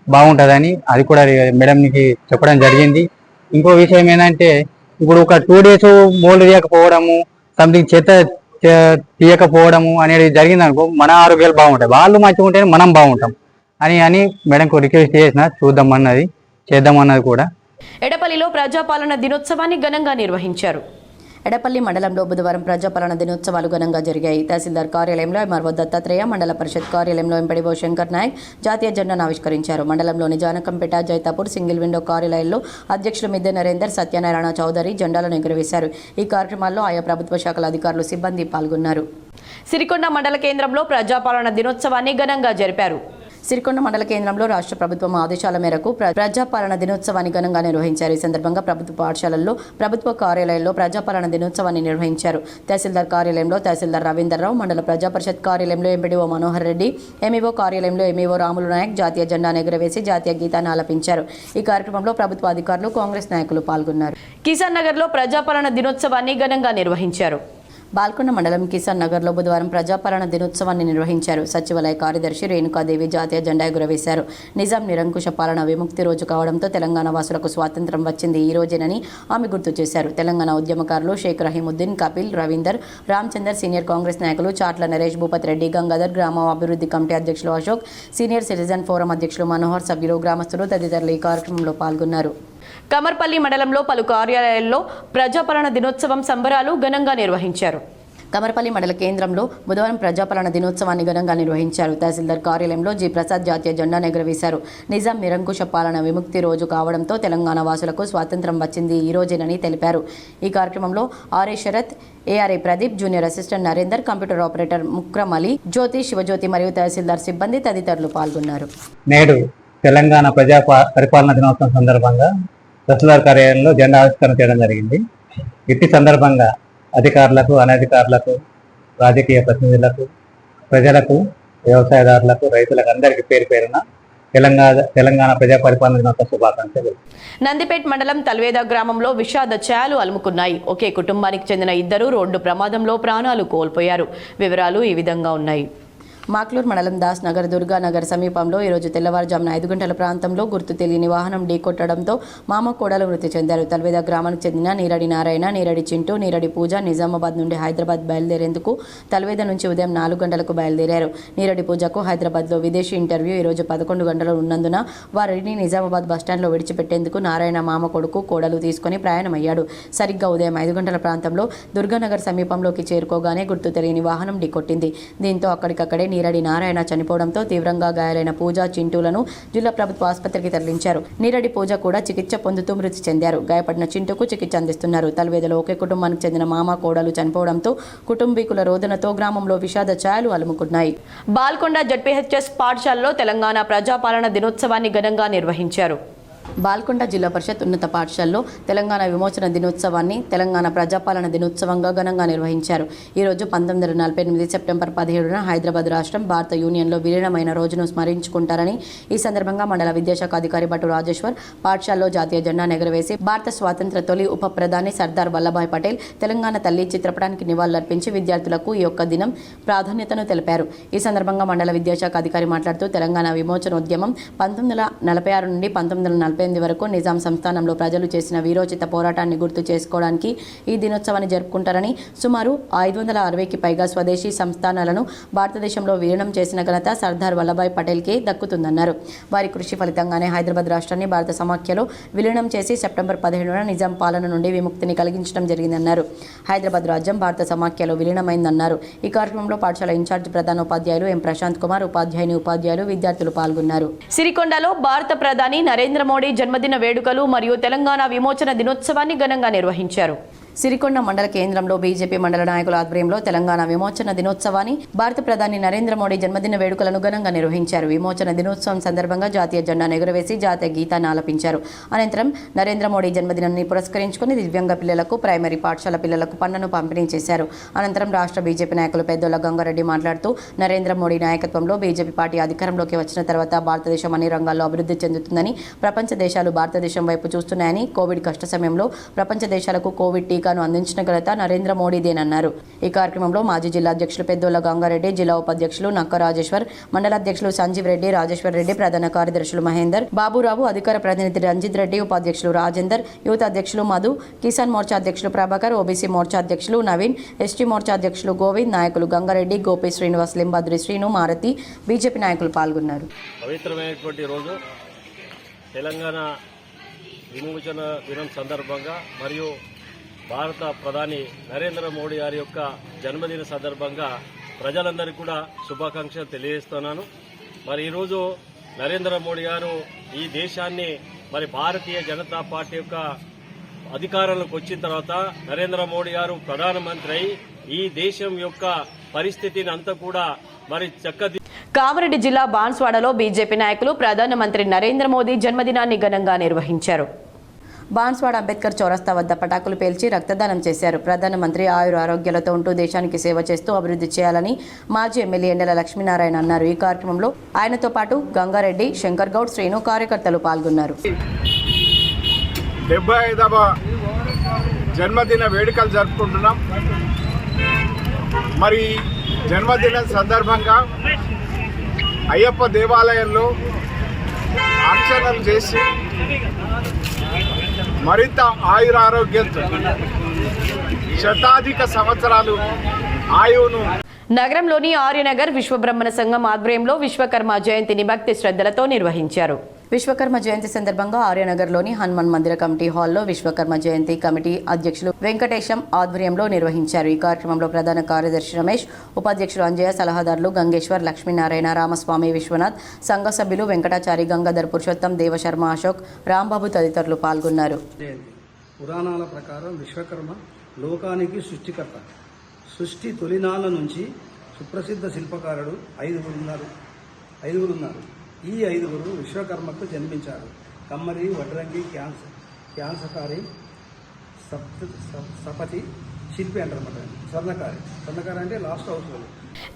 బాగుంటుందని అది కూడా మేడంకి చెప్పడం జరిగింది. ఇంకో విషయం ఏంటంటే ఇప్పుడు ఒక 2 days మోల్డ్ తీయకపోవడము, సంథింగ్ చెత్త తీయకపోవడము అనేది జరిగింది అనుకో, మన ఆరోగ్యాలు బాగుంటాయి, వాళ్ళు మంచిగా ఉంటేనే మనం బాగుంటాం అని మేడంకు రిక్వెస్ట్ చేసిన చేద్దామన్నది కూడా. ఎడపల్లిలో ప్రజాపాలన దినోత్సవాన్ని ఘనంగా నిర్వహించారు. ఎడపల్లి మండలంలో బుధవారం ప్రజాపాలన దినోత్సవాలు ఘనంగా జరిగాయి. తహసీల్దార్ కార్యాలయంలో ఎంఆర్ఓ దత్తాత్రేయ, మండల పరిషత్ కార్యాలయంలో ఎంపీడీఓ శంకర్ నాయక్ జాతీయ జెండాను ఆవిష్కరించారు. మండలంలోని జానకంపేట, జైతాపూర్, సింగిల్ విండో కార్యాలయాల్లో అధ్యక్షులు మిద్దె నరేందర్, సత్యనారాయణ చౌదరి జెండాలను ఎగురవేశారు. ఈ కార్యక్రమాల్లో ఆయా ప్రభుత్వ శాఖల అధికారులు, సిబ్బంది పాల్గొన్నారు. సిరికొండ మండల కేంద్రంలో ప్రజాపాలన దినోత్సవాన్ని ఘనంగా జరిపారు. సిరికొండ మండల కేంద్రంలో రాష్ట్ర ప్రభుత్వం ఆదేశాల మేరకు ప్రజాపాలన దినోత్సవాన్ని ఘనంగా నిర్వహించారు. ఈ సందర్భంగా ప్రభుత్వ పాఠశాలల్లో, ప్రభుత్వ కార్యాలయాల్లో ప్రజాపాలన దినోత్సవాన్ని నిర్వహించారు. తహసీల్దార్ కార్యాలయంలో తహసీల్దార్ రవీందర్రావు, మండల ప్రజా పరిషత్ కార్యాలయంలో ఎంపీడీఓ మనోహర్ రెడ్డి, ఎంఈఓ కార్యాలయంలో ఎంఈఓ రాములు నాయక్ జాతీయ జెండాను ఎగురవేసి జాతీయ గీతాన్ని ఆలపించారు. ఈ కార్యక్రమంలో ప్రభుత్వ అధికారులు, కాంగ్రెస్ నాయకులు పాల్గొన్నారు. కిసాన్ నగర్లో ప్రజాపాలన దినోత్సవాన్ని ఘనంగా నిర్వహించారు. బాల్కొండ మండలం కిసాన్ నగర్లో బుధవారం ప్రజాపాలన దినోత్సవాన్ని నిర్వహించారు. సచివాలయ కార్యదర్శి రేణుకాదేవి జాతీయ జెండా ఎగురవేశారు. నిజాం నిరంకుశ పాలన విముక్తి రోజు కావడంతో తెలంగాణ వాసులకు స్వాతంత్ర్యం వచ్చింది ఈ రోజేనని ఆమె గుర్తు చేశారు. తెలంగాణ ఉద్యమకారులు షేక్ రహీముద్దీన్, కపిల్, రవీందర్, రామచందర్, సీనియర్ కాంగ్రెస్ నాయకులు చాట్ల నరేష్, భూపత్ రెడ్డి, గంగాధర్, గ్రామ అభివృద్ధి కమిటీ అధ్యక్షులు అశోక్, సీనియర్ సిటిజన్ ఫోరం అధ్యక్షులు మనోహర్, సభ్యులు, గ్రామస్తులు తదితరులు ఈ కార్యక్రమంలో పాల్గొన్నారు. కమర్పల్లి మండలంలో పలు కార్యాలయాల్లో ప్రజాపాలన దినోత్సవం సంబరాలు ఘనంగా నిర్వహించారు. కమర్పల్లి మండల కేంద్రంలో బుధవారం ప్రజాపాలన దినోత్సవాన్ని ఘనంగా నిర్వహించారు. తహసీల్దార్ కార్యాలయంలో జి ప్రసాద్ జాతీయ జెండాను ఎగురవేశారు. నిజాం నిరంకుశ పాలన విముక్తి రోజు కావడంతో తెలంగాణ వాసులకు స్వాతంత్ర్యం వచ్చింది ఈ రోజేనని తెలిపారు. ఈ కార్యక్రమంలో RA Sharath, ARA Pradeep, junior assistant Narender, computer operator Mukram Ali, Jyothi, Sivajyothi మరియు తహసీల్దార్ సిబ్బంది తదితరులు పాల్గొన్నారు. నేడు తెలంగాణ ప్రజా పరిపాలన దినోత్సవం సందర్భంగా తహసీల్దార్ కార్యాలయంలో జెండా ఆవిష్కరణ చేయడం జరిగింది. ఇట్టి సందర్భంగా అధికారులకు, అనధికారులకు, రాజకీయ ప్రతినిధులకు, ప్రజలకు, వ్యవసాయదారులకు, రైతులకు అందరికీ పేరు పేరున తెలంగాణ ప్రజా పరిపాలన దినోత్సవ శుభాకాంక్షలు. నందిపేట్ మండలం తల్వేద గ్రామంలో విషాద ఛాయలు అలుముకున్నాయి. ఒకే కుటుంబానికి చెందిన 2 రోడ్డు ప్రమాదంలో ప్రాణాలు కోల్పోయారు. వివరాలు ఈ విధంగా ఉన్నాయి. మాక్లూరు మండలం దాస్ నగర్, దుర్గానగర్ సమీపంలో ఈరోజు తెల్లవారుజామున 5 గంటల ప్రాంతంలో గుర్తు తెలియని వాహనం ఢీకొట్టడంతో మామ కోడలు మృతి చెందారు. తల్వేద గ్రామానికి చెందిన నీరడి నారాయణ, నీరడి చింటూ, నీరడి పూజ నిజామాబాద్ నుండి హైదరాబాద్ బయలుదేరేందుకు తల్వేద నుంచి ఉదయం 4 గంటలకు బయలుదేరారు. నీరడి పూజకు హైదరాబాద్లో విదేశీ ఇంటర్వ్యూ ఈరోజు 11 గంటలు ఉన్నందున వారిని నిజామాబాద్ బస్టాండ్లో విడిచిపెట్టేందుకు నారాయణ మామ కొడుకు, కోడలు తీసుకుని ప్రయాణమయ్యాడు. సరిగ్గా ఉదయం 5 గంటల ప్రాంతంలో దుర్గానగర్ సమీపంలోకి చేరుకోగానే గుర్తు తెలియని వాహనం ఢీకొట్టింది. దీంతో అక్కడికక్కడే నీరడి నారాయణ చనిపోవడంతో తీవ్రంగా గాయాలైన పూజ, చింటూలను జిల్లా ప్రభుత్వ ఆసుపత్రికి తరలించారు. నీరడి పూజ కూడా చికిత్స పొందుతూ మృతి చెందారు. గాయపడిన చింటూకు చికిత్స అందిస్తున్నారు. తల్వేదలో ఒకే కుటుంబానికి చెందిన మామ కోడలు చనిపోవడంతో కుటుంబీకుల రోదనతో గ్రామంలో విషాద ఛాయలు అలుముకున్నాయి. బాల్కొండ జడ్పీహెచ్ఎస్ పాఠశాలలో తెలంగాణ ప్రజాపాలన దినోత్సవాన్ని ఘనంగా నిర్వహించారు. బాల్కొండ జిల్లా పరిషత్ ఉన్నత పాఠశాలలో తెలంగాణ విమోచన దినోత్సవాన్ని తెలంగాణ ప్రజాపాలన దినోత్సవంగా ఘనంగా నిర్వహించారు. ఈరోజు 1948 సెప్టెంబర్ 17న హైదరాబాద్ రాష్ట్రం భారత యూనియన్లో విలీనమైన రోజును స్మరించుకుంటారని ఈ సందర్భంగా మండల విద్యాశాఖ అధికారి భట్టు రాజేశ్వర్ పాఠశాలలో జాతీయ జెండాను ఎగురవేసి భారత స్వాతంత్ర తొలి ఉప ప్రధాని సర్దార్ వల్లభాయ్ పటేల్ తెలంగాణ తల్లి చిత్రపటానికి నివాళులర్పించి విద్యార్థులకు ఈ యొక్క దినం ప్రాధాన్యతను తెలిపారు. ఈ సందర్భంగా మండల విద్యాశాఖ అధికారి మాట్లాడుతూ తెలంగాణ విమోచనోద్యమం 1946 నుండి 1947 1948 వరకు నిజాం సంస్థానంలో ప్రజలు చేసిన వీరోచిత పోరాటాన్ని గుర్తు చేసుకోవడానికి ఈ దినోత్సవాన్ని జరుపుకుంటారని, సుమారు 560కి పైగా స్వదేశీ సంస్థానాలను భారతదేశంలో విలీనం చేసిన ఘనత సర్దార్ వల్లభాయ్ పటేల్కి దక్కుతుందన్నారు. వారి కృషి ఫలితంగానే హైదరాబాద్ రాష్ట్రాన్ని భారత సమాఖ్యలో విలీనం చేసి సెప్టెంబర్ 17న నిజాం పాలన నుండి విముక్తిని కలిగించడం జరిగిందన్నారు. హైదరాబాద్ రాజ్యం భారత సమాఖ్యలో విలీనమైందన్నారు. ఈ కార్యక్రమంలో పాఠశాల ఇన్ఛార్జ్ ప్రధానోపాధ్యాయులు ఎం ప్రశాంత్ కుమార్, ఉపాధ్యాయులు, విద్యార్థులు పాల్గొన్నారు. సిరికొండలో భారత ప్రధాని నరేంద్ర మోడీ జన్మదిన వేడుకలు మరియు తెలంగాణ విమోచన దినోత్సవాన్ని ఘనంగా నిర్వహించారు. సిరికొండ మండల కేంద్రంలో బీజేపీ మండల నాయకుల ఆధ్వర్యంలో తెలంగాణ విమోచన దినోత్సవాన్ని, భారత ప్రధాని నరేంద్ర మోడీ జన్మదిన వేడుకలను ఘనంగా నిర్వహించారు. విమోచన దినోత్సవం సందర్భంగా జాతీయ జెండాను ఎగురవేసి జాతీయ గీతాన్ని ఆలపించారు. అనంతరం నరేంద్ర మోడీ జన్మదినాన్ని పురస్కరించుకుని దివ్యాంగ పిల్లలకు, ప్రైమరీ పాఠశాల పిల్లలకు పండ్లను పంపిణీ చేశారు. అనంతరం రాష్ట్ర బీజేపీ నాయకులు పెద్దోళ్ల గంగారెడ్డి మాట్లాడుతూ, నరేంద్ర మోడీ నాయకత్వంలో బీజేపీ పార్టీ అధికారంలోకి వచ్చిన తర్వాత భారతదేశం అన్ని రంగాల్లో అభివృద్ధి చెందుతుందని, ప్రపంచ దేశాలు భారతదేశం వైపు చూస్తున్నాయని, కోవిడ్ కష్ట సమయంలో ప్రపంచ దేశాలకు కోవిడ్ టీకాను అందించిన ఘనత నరేంద్ర మోడీదేనన్నారు. ఈ కార్యక్రమంలో మాజీ జిల్లా అధ్యక్షులు పెద్దోళ్ల గంగారెడ్డి, జిల్లా ఉపాధ్యక్షులు నక్క రాజేశ్వర్, మండల అధ్యక్షులు సంజీవ్ రెడ్డి, రాజేశ్వర్ రెడ్డి, ప్రధాన కార్యదర్శులు మహేందర్, బాబురావు, అధికార ప్రతినిధి రంజిత్ రెడ్డి, ఉపాధ్యక్షులు రాజేందర్, యూత్ అధ్యక్షులు మధు, కిసాన్ మోర్చా అధ్యక్షులు ప్రభాకర్, ఓబీసీ మోర్చా అధ్యక్షులు నవీన్, ఎస్టీ మోర్చా అధ్యక్షులు గోవింద్, నాయకులు గంగారెడ్డి, గోపి, శ్రీనివాస్, లింబాద్రి, శ్రీను, మారతి, బీజేపీ నాయకులు పాల్గొన్నారు. పవిత్రమైనటువంటి రోజు తెలంగాణ విమోచన దినం సందర్భంగా మరియు భారత ప్రధాని నరేంద్ర మోడీ గారి యొక్క జన్మదిన సందర్భంగా ప్రజలందరికీ కూడా శుభాకాంక్షలు తెలియజేస్తున్నాను. మరి ఈరోజు నరేంద్ర మోడీ గారు ఈ దేశాన్ని భారతీయ జనతా పార్టీ యొక్క అధికారంలోకి వచ్చిన తర్వాత నరేంద్ర మోడీ గారు ప్రధానమంత్రి అయి ఈ దేశం యొక్క పరిస్థితిని అంతా కూడా కామారెడ్డి జిల్లా బాన్స్వాడలో బీజేపీ నాయకులు ప్రధానమంత్రి నరేంద్ర మోదీ జన్మదినాన్ని ఘనంగా నిర్వహించారు. బాన్స్వాడ అంబేద్కర్ చౌరస్తా వద్ద పటాకులు పేల్చి రక్తదానం చేశారు. ప్రధానమంత్రి ఆరోగ్యాలతో ఉంటూ దేశానికి సేవ చేస్తూ అభివృద్ధి చేయాలని మాజీ ఎమ్మెల్యే ఎండల లక్ష్మీనారాయణ అన్నారు. ఈ కార్యక్రమంలో ఆయనతో పాటు గంగారెడ్డి, శంకర్ గౌడ్, శ్రీను కార్యకర్తలు పాల్గొన్నారు. 75వ జన్మదిన వేడుకలు జరుపుకుంటున్నాం. మరి జన్మదిన సందర్భంగా అయ్యప్ప దేవాలయంలో అర్చనలు చేసి మరింత ఆయురారోగ్యంతో శతాధిక సంవత్సరాలు ఆయువును. నగరంలోని ఆర్యనగర్ విశ్వబ్రహ్మణ సంఘం ఆధ్వర్యంలో విశ్వకర్మ జయంతిని భక్తి శ్రద్ధలతో నిర్వహించారు. విశ్వకర్మ జయంతి సందర్భంగా ఆర్యనగర్లోని హనుమాన్ మందిర కమిటీ హాల్లో విశ్వకర్మ జయంతి కమిటీ అధ్యక్షులు వెంకటేశం ఆధ్వర్యంలో నిర్వహించారు. ఈ కార్యక్రమంలో ప్రధాన కార్యదర్శి రమేష్, ఉపాధ్యక్షులు అంజయ్య, సలహాదారులు గంగేశ్వర్, లక్ష్మీనారాయణ, రామస్వామి, విశ్వనాథ్, సంఘ సభ్యులు వెంకటాచారి, గంగాధర్, పురుషోత్తం, దేవశర్మ, అశోక్, రాంబాబు తదితరులు పాల్గొన్నారు. పురాణాల ప్రకారం విశ్వకర్మ లోకానికి సృష్టికర్త. సృష్టి తొలినాళ్ళ నుంచి సుప్రసిద్ధ శిల్పకారుడు ఐదుగురు ఉన్నారు. ఈ ఐదుగురు విశ్వకర్మకు జన్మించారు. కమ్మరి, వడ్రంగి, క్యాన్సకారి, సపతి, శిల్పి అంటారన్నమాట. స్వర్ణకారి అంటే లాస్ట్ హౌస్.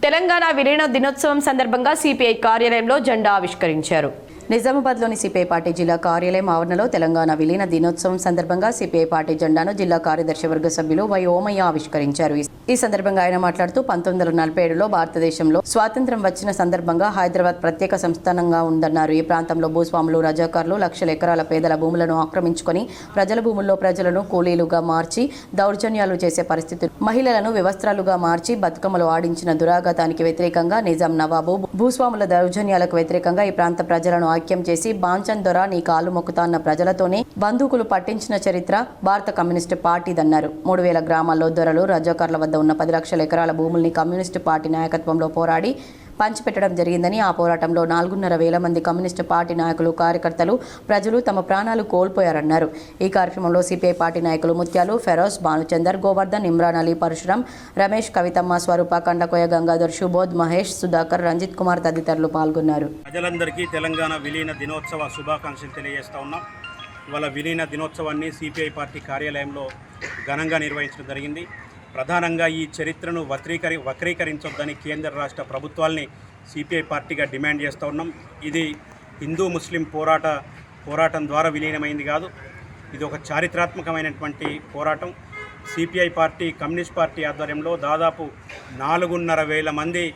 తెలంగాణ విలీన దినోత్సవం సందర్భంగా సిపిఐ కార్యాలయంలో జెండా ఆవిష్కరించారు. నిజామాబాద్లోని సిపిఐ పార్టీ జిల్లా కార్యాలయం ఆవరణలో తెలంగాణ విలీన దినోత్సవం సందర్భంగా సిపిఐ పార్టీ జెండాను జిల్లా కార్యదర్శి వర్గ సభ్యులు వై ఓమయ్య ఆవిష్కరించారు. ఈ సందర్భంగా ఆయన మాట్లాడుతూ 1947లో భారతదేశంలో స్వాతంత్ర్యం వచ్చిన సందర్భంగా హైదరాబాద్ ప్రత్యేక సంస్థానంగా ఉందన్నారు. ఈ ప్రాంతంలో భూస్వాములు, రజాకారులు లక్షల ఎకరాల పేదల భూములను ఆక్రమించుకొని ప్రజల భూముల్లో ప్రజలను కూలీలుగా మార్చి దౌర్జన్యాలు చేసే పరిస్థితులు, మహిళలను వివస్త్రాలుగా మార్చి బతుకమ్మలు ఆడించిన దురాఘాతానికి వ్యతిరేకంగా నిజాం నవాబు భూస్వాముల దౌర్జన్యాలకు వ్యతిరేకంగా ఈ ప్రాంత ప్రజలను ఐక్యం చేసి బాంచన్ దొర నీ కాలు మొక్కుతా అన్న ప్రజలతోనే బందూకులు పట్టించిన చరిత్ర భారత కమ్యూనిస్టు పార్టీదన్నారు. 3000 గ్రామాల్లో దొరలు, రజాకారుల వద్ద ఉన్న 10 లక్షల ఎకరాల భూముల్ని కమ్యూనిస్టు పార్టీ నాయకత్వంలో పోరాడి పంచిపెట్టడం జరిగిందని, ఆ పోరాటంలో 4,500 మంది కమ్యూనిస్టు పార్టీ నాయకులు, కార్యకర్తలు, ప్రజలు తమ ప్రాణాలు కోల్పోయారన్నారు. ఈ కార్యక్రమంలో సిపిఐ పార్టీ నాయకులు ముత్యాలు, ఫెరోజ్, భానుచందర్, గోవర్ధన్, ఇమ్రాన్ అలీ, పరశురాం, రమేష్, కవితమ్మ, స్వరూప, కండకోయ, గంగాధర్, సుబోధ్, మహేష్, సుధాకర్, రంజిత్ కుమార్ తదితరులు పాల్గొన్నారు. ప్రజలందరికీ తెలంగాణ విలీన దినోత్సవ శుభాకాంక్షలు తెలియజేస్తా ఉన్నాం. ఇవాళ విలీన దినోత్సవాన్ని సిపిఐ పార్టీ కార్యాలయంలో ఘనంగా నిర్వహించడం జరిగింది. ప్రధానంగా ఈ చరిత్రను వక్రీకరించొద్దని కేంద్ర రాష్ట్ర ప్రభుత్వాల్ని సిపిఐ పార్టీగా డిమాండ్ చేస్తూ ఉన్నాం. ఇది హిందూ ముస్లిం పోరాటం ద్వారా విలీనమైంది కాదు. ఇది ఒక చారిత్రాత్మకమైనటువంటి పోరాటం. సిపిఐ పార్టీ, కమ్యూనిస్ట్ పార్టీ ఆధ్వర్యంలో దాదాపు 4,500 మంది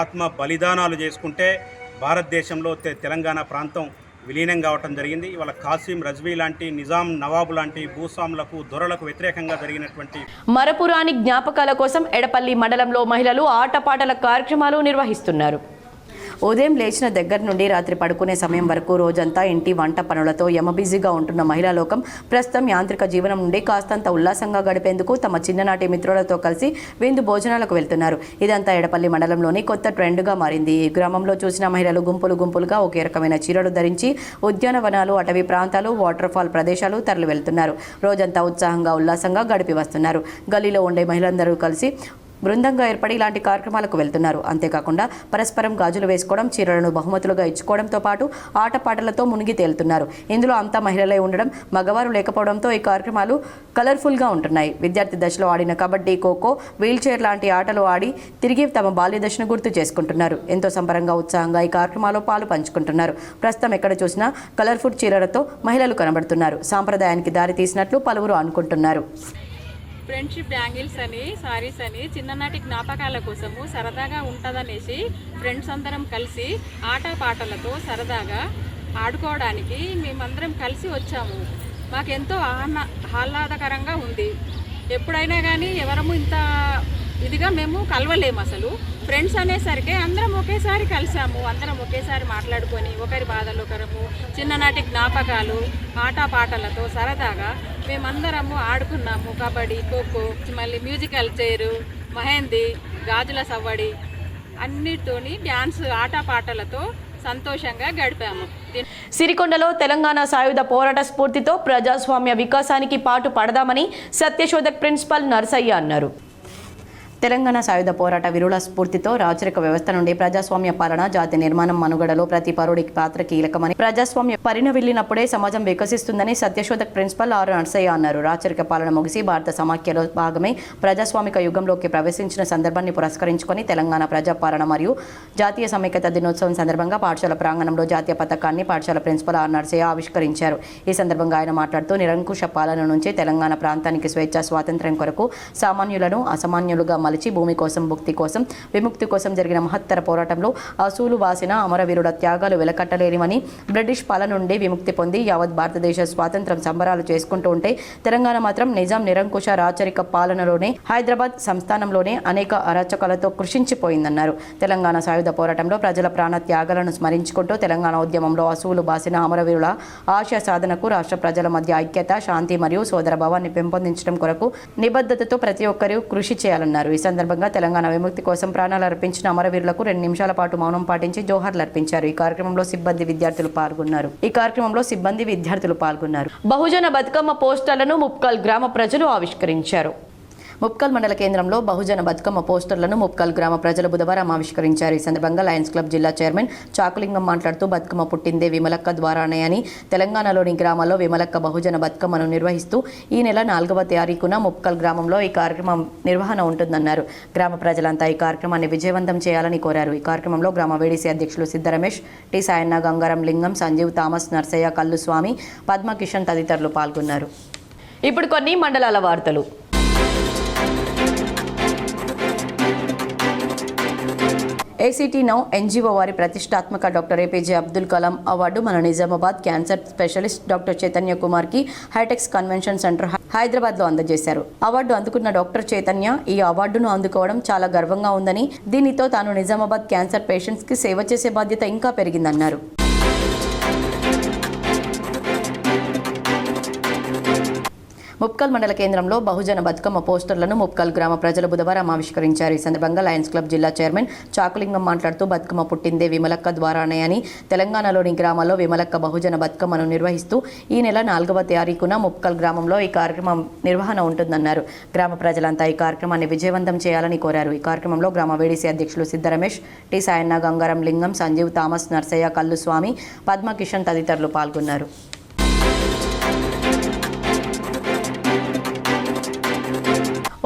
ఆత్మ బలిదానాలు చేసుకుంటే భారతదేశంలో తెలంగాణ ప్రాంతం విలీనం కావటం జరిగింది. ఇవాళ కాసిం, రజ్వీ లాంటి, నిజాం, నవాబు లాంటి భూస్వాములకు, దొరలకు వ్యతిరేకంగా జరిగినటువంటి మరపురాని జ్ఞాపకాల కోసం ఎడపల్లి మండలంలో మహిళలు ఆటపాటల కార్యక్రమాలు నిర్వహిస్తున్నారు. ఉదయం లేచిన దగ్గర నుండి రాత్రి పడుకునే సమయం వరకు రోజంతా ఇంటి వంట పనులతో యమబిజీగా ఉంటున్న మహిళా లోకం ప్రస్తుతం యాంత్రిక జీవనం నుండి కాస్తంత ఉల్లాసంగా గడిపేందుకు తమ చిన్ననాటి మిత్రులతో కలిసి విందు భోజనాలకు వెళ్తున్నారు. ఇదంతా ఎడపల్లి మండలంలోని కొత్త ట్రెండ్గా మారింది. ఈ గ్రామంలో చూసిన మహిళలు గుంపులు గుంపులుగా ఒకే రకమైన చీరలు ధరించి ఉద్యానవనాలు, అటవీ ప్రాంతాలు, వాటర్ ఫాల్ ప్రదేశాలు తరలి వెళ్తున్నారు. రోజంతా ఉత్సాహంగా ఉల్లాసంగా గడిపి వస్తున్నారు. గల్లీలో ఉండే మహిళలందరూ కలిసి బృందంగా ఏర్పడి ఇలాంటి కార్యక్రమాలకు వెళ్తున్నారు. అంతేకాకుండా పరస్పరం గాజులు వేసుకోవడం, చీరలను బహుమతులుగా ఇచ్చుకోవడంతో పాటు ఆటపాటలతో మునిగి తేలుతున్నారు. ఇందులో అంతా మహిళలే ఉండడం, మగవారు లేకపోవడంతో ఈ కార్యక్రమాలు కలర్ఫుల్గా ఉంటున్నాయి. విద్యార్థి దశలో ఆడిన కబడ్డీ, ఖోఖో, వీల్ చైర్ లాంటి ఆటలు ఆడి తిరిగి తమ బాల్య దశను గుర్తు చేసుకుంటున్నారు. ఎంతో సంబరంగా, ఉత్సాహంగా ఈ కార్యక్రమాల్లో పాలు పంచుకుంటున్నారు. ప్రస్తుతం ఎక్కడ చూసినా కలర్ఫుల్ చీరలతో మహిళలు కనబడుతున్నారు. సాంప్రదాయానికి దారి తీసినట్లు పలువురు అనుకుంటున్నారు. ఫ్రెండ్షిప్ బ్యాంగిల్స్ అని, సారీస్ అని చిన్ననాటి జ్ఞాపకాల కోసము సరదాగా ఉంటుందనేసి ఫ్రెండ్స్ అందరం కలిసి ఆటపాటలతో సరదాగా ఆడుకోవడానికి మేమందరం కలిసి వచ్చాము. మాకెంతో ఆహ్లాదకరంగా ఉంది. ఎప్పుడైనా కానీ ఎవరము ఇంత ఇదిగా మేము కలవలేము. అసలు ఫ్రెండ్స్ అనేసరికి అందరం ఒకేసారి కలిసాము. అందరం ఒకేసారి మాట్లాడుకొని ఒకరి బాధలు ఒకరము, చిన్ననాటి జ్ఞాపకాలు, ఆటపాటలతో సరదాగా మేమందరము ఆడుకున్నాము. కబడ్డీ, ఖోఖో, మళ్ళీ మ్యూజికల్ చైరు, మెహందీ, గాజుల సవ్వడి అన్నిటితోని డ్యాన్స్, ఆటపాటలతో సంతోషంగా గడిపాము. సిరికొండలో తెలంగాణ సాయుధ పోరాట స్ఫూర్తితో ప్రజాస్వామ్య వికాసానికి పాటు పడదామని సత్యశోధక్ ప్రిన్సిపల్ నర్సయ్య అన్నారు. తెలంగాణ సాయుధ పోరాట వీరుల స్ఫూర్తితో రాచరిక వ్యవస్థ నుండి ప్రజాస్వామ్య పాలన, జాతి నిర్మాణం మనుగడలో ప్రతి పౌరుడికి పాత్ర కీలకమని, ప్రజాస్వామ్య పరిణవిల్లినప్పుడే సమాజం వికసిస్తుందని సత్యశోధక్ ప్రిన్సిపల్ ఆర్ నర్సయ్య అన్నారు. రాచరిక పాలన ముగిసి భారత సమాఖ్యలో భాగమై ప్రజాస్వామిక యుగంలోకి ప్రవేశించిన సందర్భాన్ని పురస్కరించుకొని తెలంగాణ ప్రజాపాలన మరియు జాతీయ సమైక్యత దినోత్సవం సందర్భంగా పాఠశాల ప్రాంగణంలో జాతీయ పతాకాన్ని పాఠశాల ప్రిన్సిపల్ ఆర్ నర్సయ్య ఆవిష్కరించారు. ఈ సందర్భంగా ఆయన మాట్లాడుతూ నిరంకుశ పాలన నుంచి తెలంగాణ ప్రాంతానికి స్వేచ్ఛ, స్వాతంత్ర్యం కొరకు సామాన్యులను అసామాన్యులుగా మలిచి భూమి కోసం, భుక్తి కోసం, విముక్తి కోసం జరిగిన మహత్తర పోరాటంలో అసూలు వాసిన అమరవీరుల త్యాగాలు వెలకట్టలేనివని, బ్రిటిష్ పాలన నుండి విముక్తి పొంది యావత్ భారతదేశ స్వాతంత్ర్యం సంబరాలు చేసుకుంటూ ఉంటే తెలంగాణ మాత్రం నిజాం నిరంకుశ రాచరిక పాలనలోనే, హైదరాబాద్ సంస్థానంలోనే అనేక అరాచకాలతో కృషించిపోయిందన్నారు. తెలంగాణ సాయుధ పోరాటంలో ప్రజల ప్రాణ త్యాగాలను స్మరించుకుంటూ తెలంగాణ ఉద్యమంలో అసూలు బాసిన అమరవీరుల ఆశయ సాధనకు రాష్ట్ర ప్రజల మధ్య ఐక్యత, శాంతి మరియు సోదర భావాన్ని పెంపొందించడం కొరకు నిబద్ధతతో ప్రతి ఒక్కరూ కృషి చేయాలన్నారు. ఈ సందర్భంగా తెలంగాణ విముక్తి కోసం ప్రాణాలు అర్పించిన అమరవీరులకు 2 నిమిషాల పాటు మౌనం పాటించి జోహార్లు అర్పించారు. ఈ కార్యక్రమంలో సిబ్బంది విద్యార్థులు పాల్గొన్నారు. బహుజన బతుకమ్మ పోస్టర్లను ముప్కల్ గ్రామ ప్రజలు ఆవిష్కరించారు. ముప్కల్ మండల కేంద్రంలో బహుజన బతుకమ్మ పోస్టర్లను ముప్కల్ గ్రామ ప్రజలు బుధవారం ఆవిష్కరించారు. ఈ సందర్భంగా లయన్స్ క్లబ్ జిల్లా చైర్మన్ చాకులింగం మాట్లాడుతూ బతుకమ్మ పుట్టిందే విమలక్క ద్వారానే అని, తెలంగాణలోని గ్రామాల్లో విమలక్క బహుజన బతుకమ్మను నిర్వహిస్తూ ఈ నెల 4వ తారీఖున ముప్కల్ గ్రామంలో ఈ కార్యక్రమం నిర్వహణ ఉంటుందన్నారు. గ్రామ ప్రజలంతా ఈ కార్యక్రమాన్ని విజయవంతం చేయాలని కోరారు. ఈ కార్యక్రమంలో గ్రామ వేడిసి అధ్యక్షులు సిద్ధ రమేష్, టి సాయన్న, గంగారం లింగం, సంజీవ్, థామస్, నర్సయ్య, కల్లు స్వామి, పద్మకిషన్ తదితరులు పాల్గొన్నారు. ఇప్పుడు కొన్ని మండలాల వార్తలు. ఏసీటీ నౌ ఎన్జీఓ వారి ప్రతిష్టాత్మక doctor APJ Abdul Kalam award మన Nizamabad cancer specialist doctor Chaitanya కుమార్కి హైటెక్స్ కన్వెన్షన్ సెంటర్ హైదరాబాద్లో అందజేశారు. అవార్డు అందుకున్న డాక్టర్ చైతన్య ఈ అవార్డును అందుకోవడం చాలా గర్వంగా ఉందని, దీనితో తాను నిజామాబాద్ క్యాన్సర్ పేషెంట్స్కి సేవ చేసే బాధ్యత ఇంకా పెరిగిందన్నారు. ముప్కల్ మండల కేంద్రంలో బహుజన బతుకమ్మ పోస్టర్లను ముప్కల్ గ్రామ ప్రజలు బుధవారం ఆవిష్కరించారు. ఈ సందర్భంగా లయన్స్ క్లబ్ జిల్లా చైర్మన్ చాకులింగం మాట్లాడుతూ బతుకమ్మ పుట్టిందే విమలక్క ద్వారానే అని, తెలంగాణలోని గ్రామాల్లో విమలక్క బహుజన బతుకమ్మను నిర్వహిస్తూ ఈ నెల 4వ తారీఖున ముప్కల్ గ్రామంలో ఈ కార్యక్రమం నిర్వహణ ఉంటుందన్నారు. గ్రామ ప్రజలంతా ఈ కార్యక్రమాన్ని విజయవంతం చేయాలని కోరారు. ఈ కార్యక్రమంలో గ్రామ వేడిసి అధ్యక్షులు సిద్ధ రమేష్, టి సాయన్న, గంగారం లింగం, సంజీవ్, థామస్, నర్సయ్య, కల్లు స్వామి, పద్మకిషన్ తదితరులు పాల్గొన్నారు.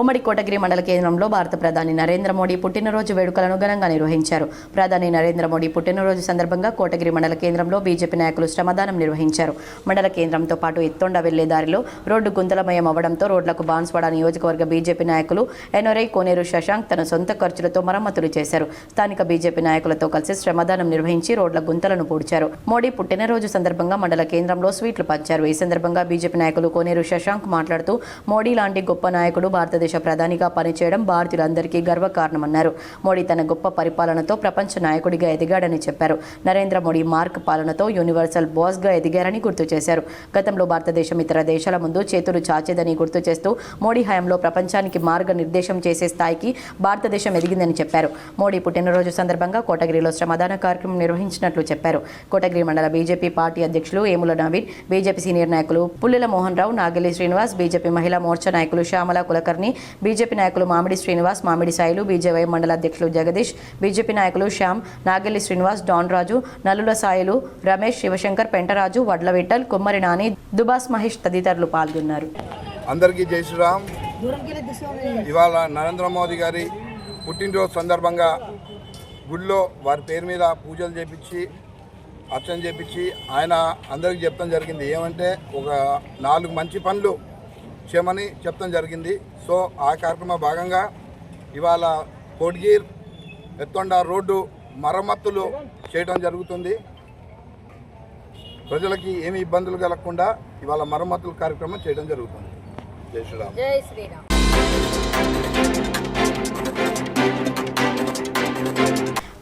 ఉమ్మడి కోటగిరి మండల కేంద్రంలో భారత ప్రధాని నరేంద్ర మోడీ పుట్టినరోజు వేడుకలను ఘనంగా నిర్వహించారు. ప్రధాని నరేంద్ర మోడీ పుట్టినరోజు సందర్భంగా కోటగిరి మండల కేంద్రంలో బీజేపీ నాయకులు శ్రమదానం నిర్వహించారు. మండల కేంద్రంతో పాటు ఎత్తొండ వెళ్లే దారిలో రోడ్డు గుంతలమయం అవడంతో రోడ్లకు బాన్స్వాడ నియోజకవర్గ బీజేపీ నాయకులు ఎన్ఆర్ఐ కోనేరు శశాంక్ తన సొంత ఖర్చులతో మరమ్మతులు చేశారు. స్థానిక బీజేపీ నాయకులతో కలిసి శ్రమదానం నిర్వహించి రోడ్ల గుంతలను పూడ్చారు. మోడీ పుట్టినరోజు సందర్భంగా మండల కేంద్రంలో స్వీట్లు పంచారు. ఈ సందర్భంగా బీజేపీ నాయకులు కోనేరు శశాంక్ మాట్లాడుతూ మోడీ లాంటి గొప్ప నాయకుడు భారతదేశ ప్రధానిగా పనిచేయడం భారతీయులందరికీ గర్వకారణమన్నారు. మోడీ తన గొప్ప పరిపాలనతో ప్రపంచ నాయకుడిగా ఎదిగాడని చెప్పారు. నరేంద్ర మోడీ మార్క్ పాలనతో యూనివర్సల్ బాస్గా ఎదిగారని గుర్తు చేశారు. గతంలో భారతదేశం ఇతర దేశాల ముందు చేతులు చాచేదని గుర్తు చేస్తూ మోడీ హయాంలో ప్రపంచానికి మార్గనిర్దేశం చేసే స్థాయికి భారతదేశం ఎదిగిందని చెప్పారు. మోడీ పుట్టినరోజు సందర్భంగా కోటగిరిలో శ్రమదాన కార్యక్రమం నిర్వహించినట్లు చెప్పారు. కోటగిరి మండల బీజేపీ పార్టీ అధ్యక్షులు ఏముల నవీన్, బీజేపీ సీనియర్ నాయకులు పుల్లెల మోహన్ రావు, నాగెల్లి శ్రీనివాస్, బీజేపీ మహిళా మోర్చా నాయకులు శ్యామల కులకర్ణి, బీజేపీ నాయకులు మామిడి శ్రీనివాస్, మామిడి సాయిలు, బీజేవై మండల అధ్యక్షులు జగదీష్, బీజేపీ నాయకులు శ్యామ్, నాగెల్లి శ్రీనివాస్, డాన్ రాజు, నల్లుల సాయిలు, రమేష్, శివశంకర్, పెంటరాజు, వడ్ల విఠల్, కుమ్మరి నాని, దుబాస్ మహేష్ తదితరులు పాల్గొన్నారు. అందరికీ జై శ్రీరామ్. ఇవాళ నరేంద్ర మోదీ గారి పుట్టినరోజు సందర్భంగా గుడిలో వారి పేరు మీద పూజలు చేపించి అర్చన చేపించి ఆయన అందరికీ చెప్పడం జరిగింది. ఏమంటే ఒక 4 మంచి పనులు చేయమని చెప్పడం జరిగింది. సో ఆ కార్యక్రమం భాగంగా ఇవాళ కోటగిరి ఎత్తొండ రోడ్డు మరమ్మతులు చేయడం జరుగుతుంది. ప్రజలకి ఏమి ఇబ్బందులు కలగకుండా ఇవాళ మరమ్మతుల కార్యక్రమం చేయడం జరుగుతుంది. జై శ్రీరామ్. జై శ్రీరామ్.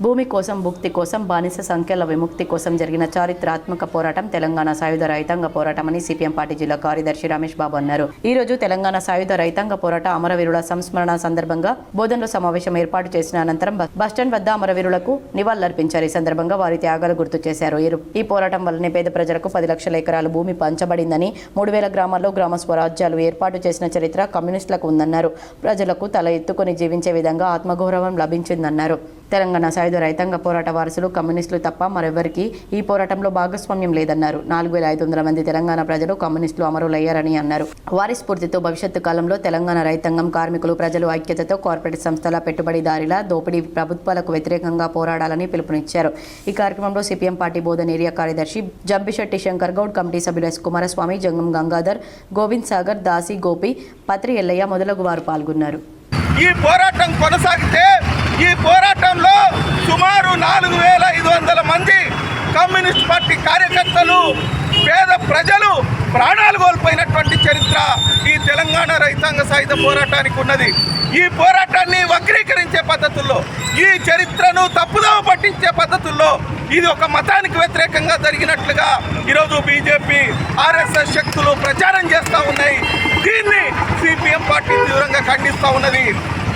భూమి కోసం, భుక్తి కోసం, బానిస సంఖ్యల విముక్తి కోసం జరిగిన చారిత్రాత్మక పోరాటం తెలంగాణ సాయుధ రైతాంగ పోరాటం అని సిపిఎం పార్టీ జిల్లా కార్యదర్శి రమేష్ బాబు అన్నారు. ఈ రోజు తెలంగాణ సాయుధ రైతాంగ పోరాట అమరవీరుల సంస్మరణ సందర్భంగా బోధనలో సమావేశం ఏర్పాటు చేసిన అనంతరం బస్టాండ్ వద్ద అమరవీరులకు నివాళులర్పించారు. ఈ సందర్భంగా వారి త్యాగాలు గుర్తు చేశారు. ఈ పోరాటం వల్లనే పేద ప్రజలకు 10 లక్షల ఎకరాలు భూమి పంచబడిందని, 3000 గ్రామాల్లో గ్రామ స్వరాజ్యాలు ఏర్పాటు చేసిన చరిత్ర కమ్యూనిస్టులకు ఉందన్నారు. ప్రజలకు తల ఎత్తుకొని జీవించే విధంగా ఆత్మగౌరవం లభించిందన్నారు. తెలంగాణ సాయుధ రైతాంగ పోరాట వారసులు కమ్యూనిస్టులు తప్ప మరెవరికి ఈ పోరాటంలో భాగస్వామ్యం లేదన్నారు. 4500 మంది తెలంగాణ ప్రజలు కమ్యూనిస్టులు అమరులయ్యారని అన్నారు. వారి స్ఫూర్తితో భవిష్యత్తు కాలంలో తెలంగాణ రైతాంగం, కార్మికులు, ప్రజలు ఐక్యతతో కార్పొరేట్ సంస్థల పెట్టుబడిదారుల దోపిడీ ప్రభుత్వాలకు వ్యతిరేకంగా పోరాడాలని పిలుపునిచ్చారు. ఈ కార్యక్రమంలో సిపిఎం పార్టీ బోధన్ ఏరియా కార్యదర్శి జంబిశెట్టి శంకర్ గౌడ్, కమిటీ సభ్యులు ఎస్ కుమారస్వామి, జంగం గంగాధర్, గోవింద్ సాగర్, దాసి గోపి, పత్రి ఎల్లయ్య మొదలగు వారు పాల్గొన్నారు. ఈ పోరాటం కొనసాగితే ఈ పోరాటంలో సుమారు 4500 మంది కమ్యూనిస్ట్ పార్టీ కార్యకర్తలు, పేద ప్రజలు ప్రాణాలు కోల్పోయినటువంటి చరిత్ర ఈ తెలంగాణ రైతాంగ సాయుధ పోరాటానికి ఉన్నది. ఈ పోరాటాన్ని వక్రీకరించే పద్ధతుల్లో, ఈ చరిత్రను తప్పుదోవ పట్టించే పద్ధతుల్లో ఇది ఒక మతానికి వ్యతిరేకంగా జరిగినట్లుగా ఈరోజు బీజేపీ, ఆర్ఎస్ఎస్ శక్తులు ప్రచారం చేస్తూ ఉన్నాయి. దీన్ని సిపిఎం పార్టీ తీవ్రంగా ఖండిస్తూ ఉన్నది.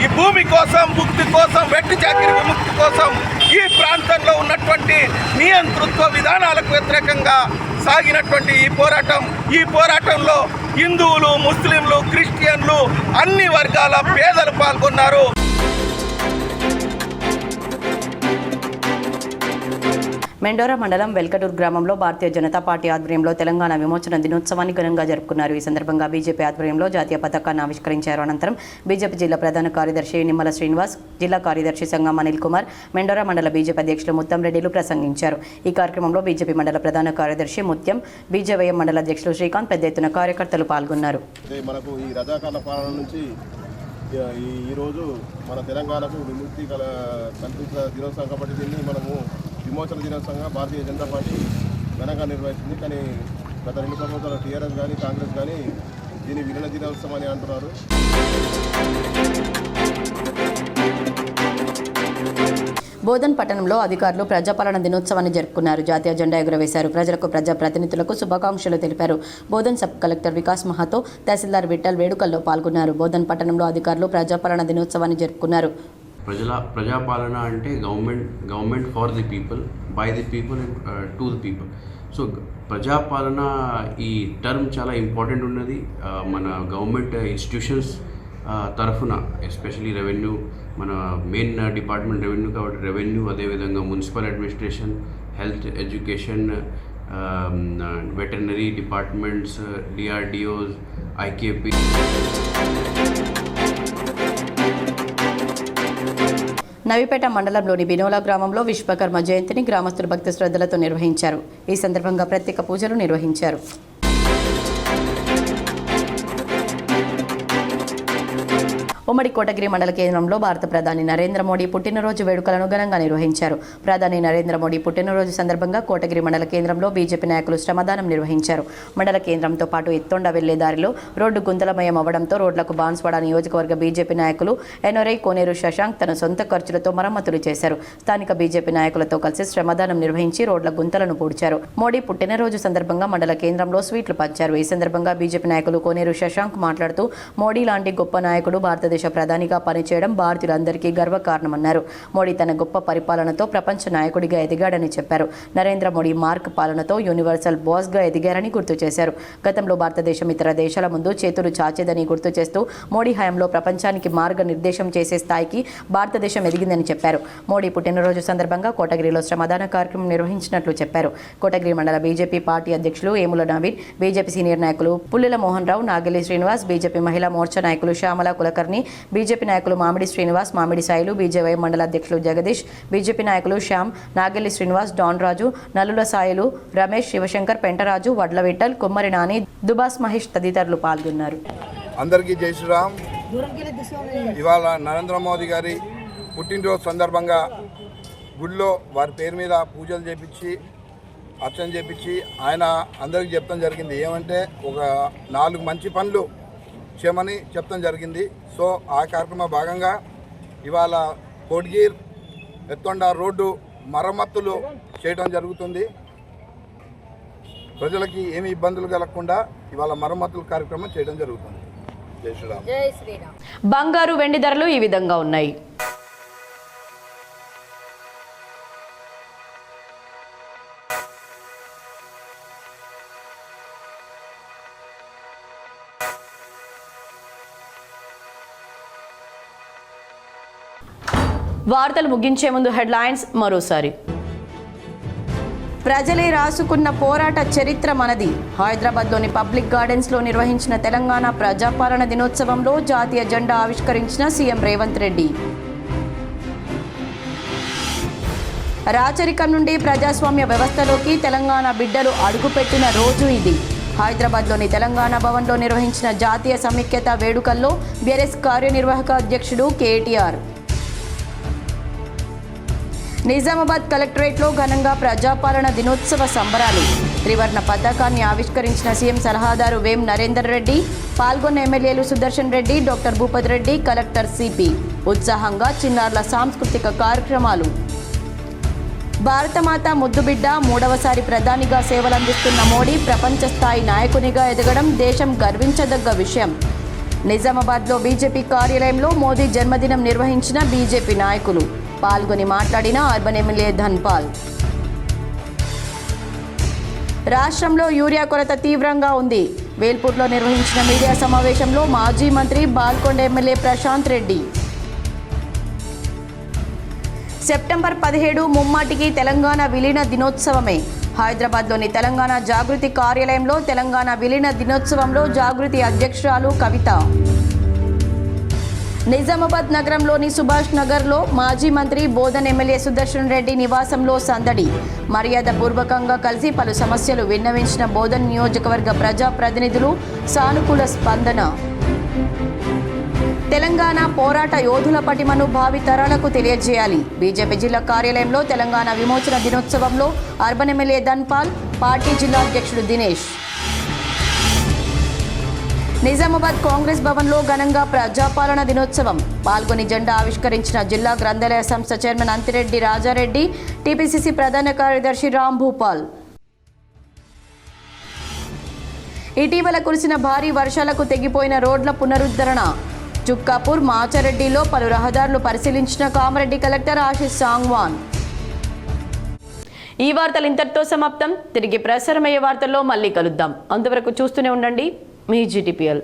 ఈ భూమి కోసం, ముక్తి కోసం, వెట్టి చాకిరి విముక్తి కోసం ఈ ప్రాంతంలో ఉన్నటువంటి నియంతృత్వ విధానాలకు వ్యతిరేకంగా సాగినటువంటి ఈ పోరాటంలో హిందువులు, ముస్లింలు, క్రిస్టియన్లు అన్ని వర్గాల పేదలు పాల్గొన్నారు. మెండోరా మండలం వెల్కటూర్ గ్రామంలో భారతీయ జనతా పార్టీ ఆధ్వర్యంలో తెలంగాణ విమోచన దినోత్సవాన్ని ఘనంగా జరుపుకున్నారు. ఈ సందర్భంగా బీజేపీ ఆధ్వర్యంలో జాతీయ పతాకాన్ని ఆవిష్కరించారు. అనంతరం బీజేపీ జిల్లా ప్రధాన కార్యదర్శి నిమ్మల శ్రీనివాస్, జిల్లా కార్యదర్శి సంగం అనిల్ కుమార్, మెండోరా మండల బీజేపీ అధ్యక్షులు ముత్తం రెడ్డిలు ప్రసంగించారు. ఈ కార్యక్రమంలో బీజేపీ మండల ప్రధాన కార్యదర్శి ముత్యం, బీజేవైఎం మండల అధ్యక్షులు శ్రీకాంత్, పెద్ద ఎత్తున కార్యకర్తలు పాల్గొన్నారు. మనకు ఈ రజాకాల పాలన నుంచి ఈరోజు మన తెలంగాణకు విముక్తి కల్పించిన దినోత్సవం కాబట్టి దీన్ని మనము విమోచన దినోత్సవంగా భారతీయ జనతా పార్టీ ఘనంగా నిర్వహిస్తుంది. కానీ గత 2 సంవత్సరాలు టీఆర్ఎస్ కానీ కాంగ్రెస్ కానీ దీన్ని విలీన దినోత్సవం అని అంటున్నారు. బోధన్ పట్టణంలో అధికారులు ప్రజాపాలన దినోత్సవాన్ని జరుపుకున్నారు. జాతీయ జెండా ఎగురవేశారు. ప్రజలకు, ప్రజాప్రతినిధులకు శుభాకాంక్షలు తెలిపారు. బోధన్ సబ్ కలెక్టర్ వికాస్ మహాతో, తహసీల్దార్ విఠల్ వేడుకల్లో పాల్గొన్నారు. బోధన్ పట్టణంలో అధికారులు ప్రజాపాలన దినోత్సవాన్ని జరుపుకున్నారు. ప్రజాపాలన అంటే government for the people, by the people, to the people. So ప్రజాపాలన ఈ టర్మ్ చాలా ఇంపార్టెంట్ ఉన్నది. మన గవర్నమెంట్ ఇన్స్టిట్యూషన్స్ తరఫున ఎస్పెషలీ రెవెన్యూ, మన మెయిన్ డిపార్ట్మెంట్ రెవెన్యూ కాబట్టి రెవెన్యూ, అదేవిధంగా municipal administration, health, education, veterinary departments, DRDOs, IKP Navipet మండలంలోని బినోలా గ్రామంలో విశ్వకర్మ జయంతిని గ్రామస్తులు భక్తి శ్రద్ధలతో నిర్వహించారు. ఈ సందర్భంగా ప్రత్యేక పూజలు నిర్వహించారు. ఉమ్మడి కోటగిరి మండల కేంద్రంలో భారత ప్రధాని నరేంద్ర మోడీ పుట్టినరోజు వేడుకలను ఘనంగా నిర్వహించారు. ప్రధాని నరేంద్ర మోడీ పుట్టినరోజు సందర్భంగా కోటగిరి మండల కేంద్రంలో బీజేపీ నాయకులు శ్రమదానం నిర్వహించారు. మండల కేంద్రంతో పాటు ఎత్తొండ వెళ్లే దారిలో రోడ్డు గుంతలమయం అవ్వడంతో రోడ్లకు బాన్స్వాడ నియోజకవర్గ బీజేపీ నాయకులు ఎన్ఆర్ఐ కోనేరు శశాంక్ తన సొంత ఖర్చులతో మరమ్మతులు చేశారు. స్థానిక బీజేపీ నాయకులతో కలిసి శ్రమదానం నిర్వహించి రోడ్ల గుంతలను పూడ్చారు. మోడీ పుట్టినరోజు సందర్భంగా మండల కేంద్రంలో స్వీట్లు పంచారు. ఈ సందర్భంగా బీజేపీ నాయకులు కోనేరు శశాంక్ మాట్లాడుతూ మోడీ లాంటి గొప్ప నాయకుడు భారతదేశ ప్రధానిగా పనిచేయడం భారతీయులందరికీ గర్వకారణమన్నారు. మోడీ తన గొప్ప పరిపాలనతో ప్రపంచ నాయకుడిగా ఎదిగాడని చెప్పారు. నరేంద్ర మోడీ మార్క్ పాలనతో యూనివర్సల్ బాస్గా ఎదిగారని గుర్తు చేశారు. గతంలో భారతదేశం ఇతర దేశాల ముందు చేతులు చాచేదని గుర్తు చేస్తూ మోడీ హయాంలో ప్రపంచానికి మార్గనిర్దేశం చేసే స్థాయికి భారతదేశం ఎదిగిందని చెప్పారు. మోడీ పుట్టినరోజు సందర్భంగా కోటగిరిలో శ్రమదాన కార్యక్రమం నిర్వహించినట్లు చెప్పారు. కోటగిరి మండల బీజేపీ పార్టీ అధ్యక్షులు ఏముల నవీన్, బీజేపీ సీనియర్ నాయకులు పుల్లెల మోహన్ రావు, నాగెల్లి శ్రీనివాస్, బీజేపీ మహిళా మోర్చా నాయకులు శ్యామల కులకర్ణి, బీజేపీ నాయకులు మామిడి శ్రీనివాస్, మామిడి సాయిలు, బీజేవై మండల అధ్యక్షులు జగదీష్, బీజేపీ నాయకులు శ్యామ్, నాగెల్లి శ్రీనివాస్, డాన్ రాజు, నల్లుల సాయిలు, రమేష్, శివశంకర్, పెంటరాజు, వడ్ల విఠల్, కుమ్మరి నాని, దుబాస్ మహేష్ తదితరులు పాల్గొన్నారు. అందరికీ జై శ్రీరామ్. ఇవాళ నరేంద్ర మోదీ గారి పుట్టినరోజు సందర్భంగా గుడిలో వారి పేరు మీద పూజలు చేపించి అర్చన చేపించి ఆయన అందరికీ చెప్పడం జరిగింది. ఏమంటే ఒక 4 మంచి పనులు చేయమని చెప్పడం జరిగింది. సో ఆ కార్యక్రమ భాగంగా ఇవాళ కోటగిరి ఎత్తొండ రోడ్డు మరమ్మతులు చేయడం జరుగుతుంది. ప్రజలకి ఏమి ఇబ్బందులు కలగకుండా ఇవాళ మరమ్మతుల కార్యక్రమం చేయడం జరుగుతుంది. జై శ్రీరామ్. బంగారు వెండి ధరలు ఈ విధంగా ఉన్నాయి. వార్తలు ముగించే ముందు హెడ్లైన్స్ మరోసారి. ప్రజలే రాసుకున్న పోరాట చరిత్ర మనది. హైదరాబాద్లోని పబ్లిక్ గార్డెన్స్లో నిర్వహించిన తెలంగాణ ప్రజాపాలన దినోత్సవంలో జాతీయ జెండా ఆవిష్కరించిన సీఎం రేవంత్ రెడ్డి. రాచరికం నుండి ప్రజాస్వామ్య వ్యవస్థలోకి తెలంగాణ బిడ్డలు అడుగుపెట్టిన రోజు ఇది. హైదరాబాద్లోని తెలంగాణ భవన్లో నిర్వహించిన జాతీయ సమైక్యత వేడుకల్లో బీఆర్ఎస్ కార్యనిర్వాహక అధ్యక్షుడు కేటీఆర్. నిజామాబాద్ కలెక్టరేట్లో ఘనంగా ప్రజాపాలన దినోత్సవ సంబరాలు. త్రివర్ణ పతాకాన్ని ఆవిష్కరించిన సీఎం సలహాదారు వేం నరేందర్ రెడ్డి. పాల్గొన్న ఎమ్మెల్యేలు Sudarshan Reddy, doctor Bhupath Reddy, collector CP. ఉత్సాహంగా చిన్నారుల సాంస్కృతిక కార్యక్రమాలు. భారతమాత ముద్దుబిడ్డ 3వసారి ప్రధానిగా సేవలందిస్తున్న మోడీ ప్రపంచ స్థాయి నాయకునిగా ఎదగడం దేశం గర్వించదగ్గ విషయం. నిజామాబాద్లో బీజేపీ కార్యాలయంలో మోదీ జన్మదినం నిర్వహించిన బీజేపీ నాయకులు. పాల్గొని మాట్లాడిన అర్బన్ ఎమ్మెల్యే ధన్పాల్. రాష్ట్రంలో యూరియా కొరత తీవ్రంగా ఉంది. వేల్పూర్లో నిర్వహించిన మీడియా సమావేశంలో మాజీ మంత్రి బాల్కొండ ఎమ్మెల్యే ప్రశాంత్ రెడ్డి. సెప్టెంబర్ 17 ముమ్మాటికి తెలంగాణ విలీన దినోత్సవమే. హైదరాబాద్లోని తెలంగాణ జాగృతి కార్యాలయంలో తెలంగాణ విలీన దినోత్సవంలో జాగృతి అధ్యక్షురాలు కవిత. నిజామాబాద్ నగరంలోని సుభాష్ నగర్లో మాజీ మంత్రి బోధన్ ఎమ్మెల్యే సుదర్శన్ రెడ్డి నివాసంలో సందడి. మర్యాద పూర్వకంగా కలిసి పలు సమస్యలు విన్నవించిన బోధన్ నియోజకవర్గ ప్రజాప్రతినిధులు. సానుకూల స్పందన. తెలంగాణ పోరాట యోధుల పటిమను భావి తరాలకు తెలియజేయాలి. బీజేపీ జిల్లా కార్యాలయంలో తెలంగాణ విమోచన దినోత్సవంలో అర్బన్ ఎమ్మెల్యే ధన్పాల్, పార్టీ జిల్లా అధ్యక్షుడు దినేష్. నిజామాబాద్ కాంగ్రెస్ భవన్లో ఘనంగా ప్రజాపాలన దినోత్సవం. పాల్గొని జెండా ఆవిష్కరించిన జిల్లా గ్రంథాలయ సంస్థ చైర్మన్ అంతిరెడ్డి రాజారెడ్డి, టీపీసీసీ ప్రధాన కార్యదర్శి రామ్ భూపాల్. ఇటీవల కురిసిన భారీ వర్షాలకు తెగిపోయిన రోడ్ల పునరుద్ధరణ. చుక్కాపూర్, మాచారెడ్డిలో పలు రహదారులు పరిశీలించిన కామారెడ్డి కలెక్టర్ ఆశీష్ సాంగ్వాన్. ఈ వార్తలు ఇంతటితో సమాప్తం. తిరిగి ప్రసారమయ్యే వార్తల్లో మళ్ళీ కలుద్దాం. అంతవరకు చూస్తూనే ఉండండి మీ GTPL.